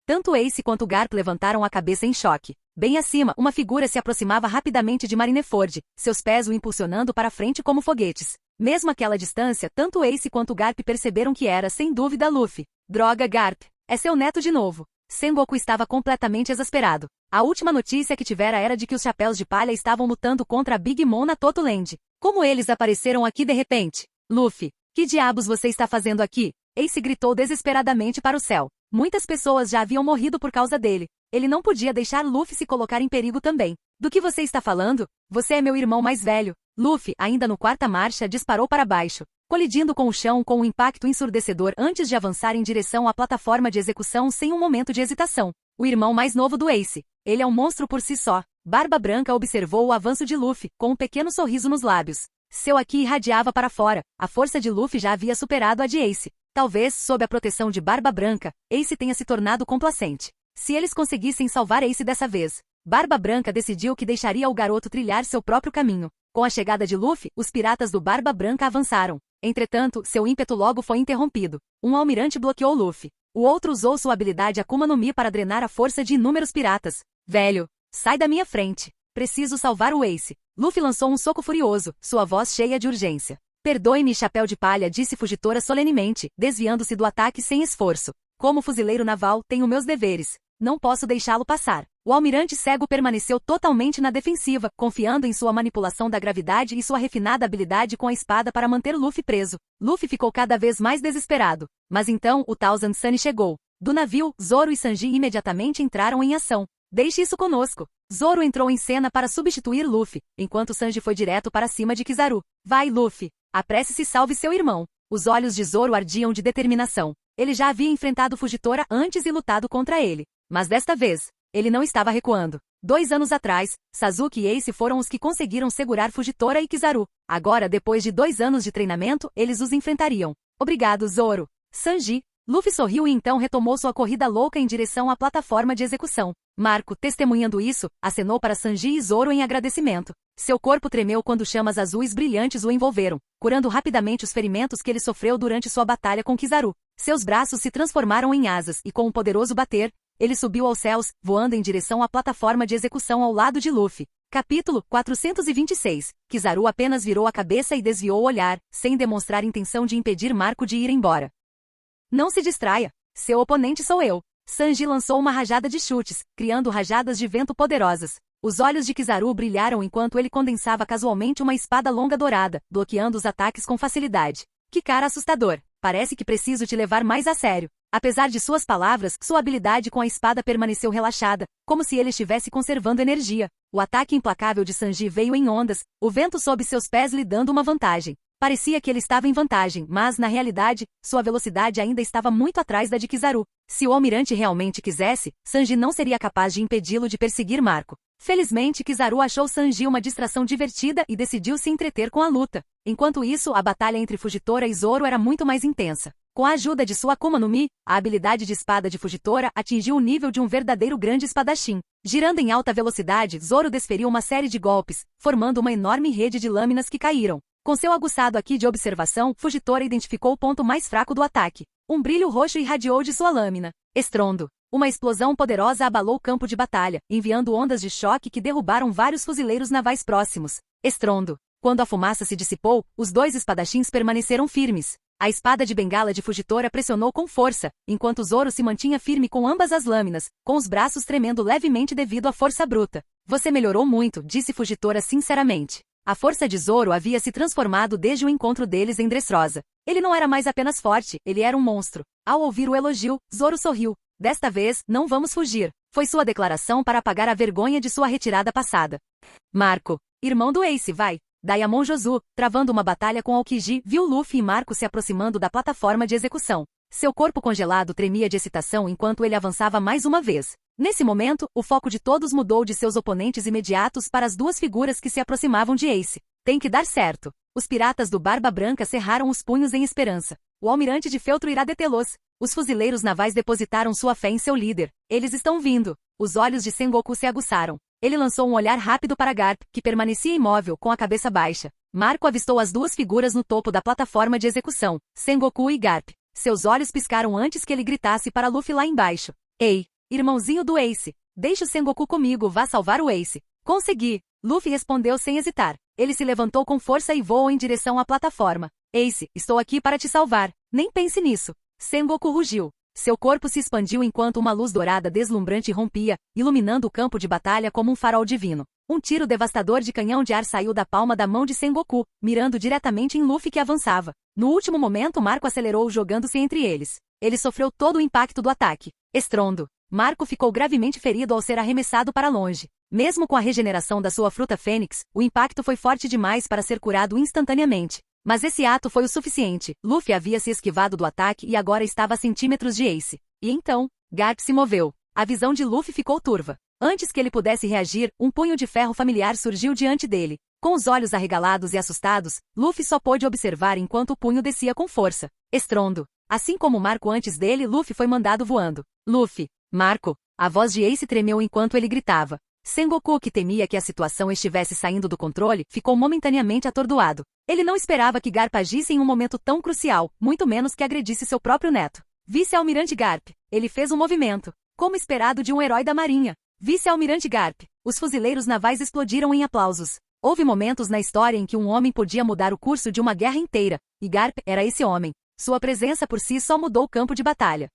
Tanto Ace quanto Garp levantaram a cabeça em choque. Bem acima, uma figura se aproximava rapidamente de Marineford, seus pés o impulsionando para frente como foguetes. Mesmo àquela distância, tanto Ace quanto Garp perceberam que era, sem dúvida, Luffy. Droga, Garp. É seu neto de novo. Sengoku estava completamente exasperado. A última notícia que tivera era de que os Chapéus de Palha estavam lutando contra a Big Mom na Toto Land. Como eles apareceram aqui de repente? Luffy, que diabos você está fazendo aqui? Ace gritou desesperadamente para o céu. Muitas pessoas já haviam morrido por causa dele. Ele não podia deixar Luffy se colocar em perigo também. Do que você está falando? Você é meu irmão mais velho. Luffy, ainda no quarta marcha, disparou para baixo, colidindo com o chão com um impacto ensurdecedor antes de avançar em direção à plataforma de execução sem um momento de hesitação. O irmão mais novo do Ace. Ele é um monstro por si só. Barba Branca observou o avanço de Luffy, com um pequeno sorriso nos lábios. Seu Haki irradiava para fora. A força de Luffy já havia superado a de Ace. Talvez, sob a proteção de Barba Branca, Ace tenha se tornado complacente. Se eles conseguissem salvar Ace dessa vez, Barba Branca decidiu que deixaria o garoto trilhar seu próprio caminho. Com a chegada de Luffy, os piratas do Barba Branca avançaram. Entretanto, seu ímpeto logo foi interrompido. Um almirante bloqueou Luffy. O outro usou sua habilidade Akuma no Mi para drenar a força de inúmeros piratas. Velho, sai da minha frente. Preciso salvar o Ace. Luffy lançou um soco furioso, sua voz cheia de urgência. Perdoe-me, Chapéu de Palha, disse Fugitora solenemente, desviando-se do ataque sem esforço. Como fuzileiro naval, tenho meus deveres. Não posso deixá-lo passar. O almirante cego permaneceu totalmente na defensiva, confiando em sua manipulação da gravidade e sua refinada habilidade com a espada para manter Luffy preso. Luffy ficou cada vez mais desesperado. Mas então, o Thousand Sunny chegou. Do navio, Zoro e Sanji imediatamente entraram em ação. Deixe isso conosco. Zoro entrou em cena para substituir Luffy, enquanto Sanji foi direto para cima de Kizaru. Vai, Luffy. Apresse-se e salve seu irmão. Os olhos de Zoro ardiam de determinação. Ele já havia enfrentado Fugitora antes e lutado contra ele. Mas desta vez, ele não estava recuando. 2 anos atrás, Sasuke e Ace foram os que conseguiram segurar Fugitora e Kizaru. Agora, depois de 2 anos de treinamento, eles os enfrentariam. Obrigado, Zoro. Sanji. Luffy sorriu e então retomou sua corrida louca em direção à plataforma de execução. Marco, testemunhando isso, acenou para Sanji e Zoro em agradecimento. Seu corpo tremeu quando chamas azuis brilhantes o envolveram, curando rapidamente os ferimentos que ele sofreu durante sua batalha com Kizaru. Seus braços se transformaram em asas e, com um poderoso bater, ele subiu aos céus, voando em direção à plataforma de execução ao lado de Luffy. Capítulo 426. Kizaru apenas virou a cabeça e desviou o olhar, sem demonstrar intenção de impedir Marco de ir embora. Não se distraia. Seu oponente sou eu. Sanji lançou uma rajada de chutes, criando rajadas de vento poderosas. Os olhos de Kizaru brilharam enquanto ele condensava casualmente uma espada longa dourada, bloqueando os ataques com facilidade. Que cara assustador. Parece que preciso te levar mais a sério. Apesar de suas palavras, sua habilidade com a espada permaneceu relaxada, como se ele estivesse conservando energia. O ataque implacável de Sanji veio em ondas, o vento sob seus pés lhe dando uma vantagem. Parecia que ele estava em vantagem, mas, na realidade, sua velocidade ainda estava muito atrás da de Kizaru. Se o almirante realmente quisesse, Sanji não seria capaz de impedi-lo de perseguir Marco. Felizmente, Kizaru achou Sanji uma distração divertida e decidiu se entreter com a luta. Enquanto isso, a batalha entre Fugitora e Zoro era muito mais intensa. Com a ajuda de sua Akuma no Mi, a habilidade de espada de Fugitora atingiu o nível de um verdadeiro grande espadachim. Girando em alta velocidade, Zoro desferiu uma série de golpes, formando uma enorme rede de lâminas que caíram. Com seu aguçado aqui de observação, Fujitora identificou o ponto mais fraco do ataque. Um brilho roxo irradiou de sua lâmina. Estrondo. Uma explosão poderosa abalou o campo de batalha, enviando ondas de choque que derrubaram vários fuzileiros navais próximos. Estrondo. Quando a fumaça se dissipou, os dois espadachins permaneceram firmes. A espada de bengala de Fujitora pressionou com força, enquanto Zoro se mantinha firme com ambas as lâminas, com os braços tremendo levemente devido à força bruta. Você melhorou muito, disse Fujitora sinceramente. A força de Zoro havia se transformado desde o encontro deles em Dressrosa. Ele não era mais apenas forte, ele era um monstro. Ao ouvir o elogio, Zoro sorriu. Desta vez, não vamos fugir. Foi sua declaração para apagar a vergonha de sua retirada passada. Marco, irmão do Ace, vai. Diamond Jozu, travando uma batalha com Aokiji, viu Luffy e Marco se aproximando da plataforma de execução. Seu corpo congelado tremia de excitação enquanto ele avançava mais uma vez. Nesse momento, o foco de todos mudou de seus oponentes imediatos para as duas figuras que se aproximavam de Ace. Tem que dar certo. Os piratas do Barba Branca cerraram os punhos em esperança. O almirante de feltro irá detê-los. Os fuzileiros navais depositaram sua fé em seu líder. Eles estão vindo. Os olhos de Sengoku se aguçaram. Ele lançou um olhar rápido para Garp, que permanecia imóvel, com a cabeça baixa. Marco avistou as duas figuras no topo da plataforma de execução, Sengoku e Garp. Seus olhos piscaram antes que ele gritasse para Luffy lá embaixo. Ei, irmãozinho do Ace, deixe o Sengoku comigo, vá salvar o Ace. Consegui, Luffy respondeu sem hesitar. Ele se levantou com força e voou em direção à plataforma. Ace, estou aqui para te salvar. Nem pense nisso. Sengoku rugiu. Seu corpo se expandiu enquanto uma luz dourada deslumbrante rompia, iluminando o campo de batalha como um farol divino. Um tiro devastador de canhão de ar saiu da palma da mão de Sengoku, mirando diretamente em Luffy que avançava. No último momento Marco acelerou jogando-se entre eles. Ele sofreu todo o impacto do ataque. Estrondo. Marco ficou gravemente ferido ao ser arremessado para longe. Mesmo com a regeneração da sua fruta fênix, o impacto foi forte demais para ser curado instantaneamente. Mas esse ato foi o suficiente. Luffy havia se esquivado do ataque e agora estava a centímetros de Ace. E então, Garp se moveu. A visão de Luffy ficou turva. Antes que ele pudesse reagir, um punho de ferro familiar surgiu diante dele. Com os olhos arregalados e assustados, Luffy só pôde observar enquanto o punho descia com força. Estrondo. Assim como Marco antes dele, Luffy foi mandado voando. Luffy. Marco. A voz de Ace tremeu enquanto ele gritava. Sengoku, que temia que a situação estivesse saindo do controle, ficou momentaneamente atordoado. Ele não esperava que Garp agisse em um momento tão crucial, muito menos que agredisse seu próprio neto. Vice-almirante Garp. Ele fez um movimento. Como esperado de um herói da marinha. Vice-almirante Garp. Os fuzileiros navais explodiram em aplausos. Houve momentos na história em que um homem podia mudar o curso de uma guerra inteira, e Garp era esse homem. Sua presença por si só mudou o campo de batalha.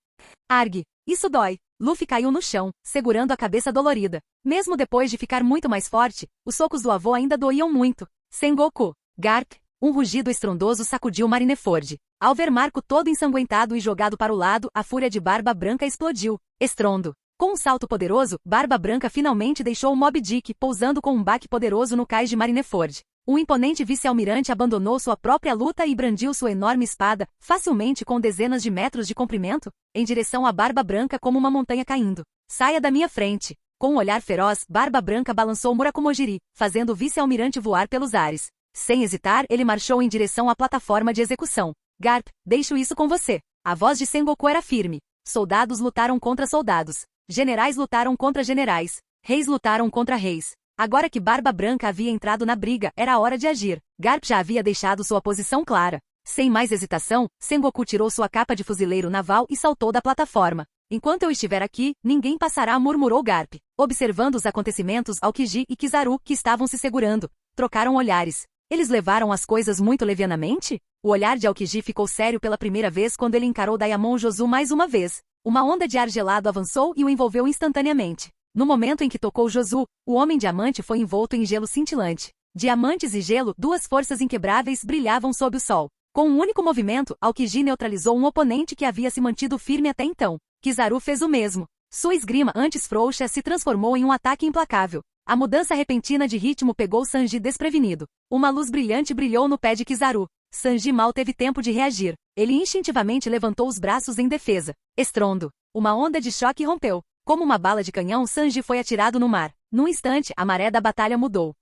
Arg. Isso dói. Luffy caiu no chão, segurando a cabeça dolorida. Mesmo depois de ficar muito mais forte, os socos do avô ainda doíam muito. Sengoku. Garp. Um rugido estrondoso sacudiu Marineford. Ao ver Marco todo ensanguentado e jogado para o lado, a fúria de Barba Branca explodiu. Estrondo. Com um salto poderoso, Barba Branca finalmente deixou o Moby Dick, pousando com um baque poderoso no cais de Marineford. Um imponente vice-almirante abandonou sua própria luta e brandiu sua enorme espada, facilmente com dezenas de metros de comprimento, em direção à Barba Branca como uma montanha caindo. Saia da minha frente. Com um olhar feroz, Barba Branca balançou Murakumojiri, fazendo o vice-almirante voar pelos ares. Sem hesitar, ele marchou em direção à plataforma de execução. Garp, deixo isso com você. A voz de Sengoku era firme. Soldados lutaram contra soldados. Generais lutaram contra generais. Reis lutaram contra reis. Agora que Barba Branca havia entrado na briga, era a hora de agir. Garp já havia deixado sua posição clara. Sem mais hesitação, Sengoku tirou sua capa de fuzileiro naval e saltou da plataforma. Enquanto eu estiver aqui, ninguém passará, murmurou Garp. Observando os acontecimentos, Aokiji e Kizaru, que estavam se segurando, trocaram olhares. Eles levaram as coisas muito levianamente? O olhar de Aokiji ficou sério pela primeira vez quando ele encarou Diamond Jozu mais uma vez. Uma onda de ar gelado avançou e o envolveu instantaneamente. No momento em que tocou Jozu, o Homem Diamante foi envolto em gelo cintilante. Diamantes e gelo, duas forças inquebráveis, brilhavam sob o sol. Com um único movimento, Aokiji neutralizou um oponente que havia se mantido firme até então. Kizaru fez o mesmo. Sua esgrima antes frouxa se transformou em um ataque implacável. A mudança repentina de ritmo pegou Sanji desprevenido. Uma luz brilhante brilhou no pé de Kizaru. Sanji mal teve tempo de reagir. Ele instintivamente levantou os braços em defesa. Estrondo. Uma onda de choque rompeu. Como uma bala de canhão, Sanji foi atirado no mar. Num instante, a maré da batalha mudou.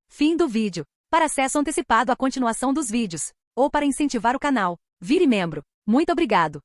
Fim do vídeo. Para acesso antecipado à continuação dos vídeos, ou para incentivar o canal, vire membro. Muito obrigado.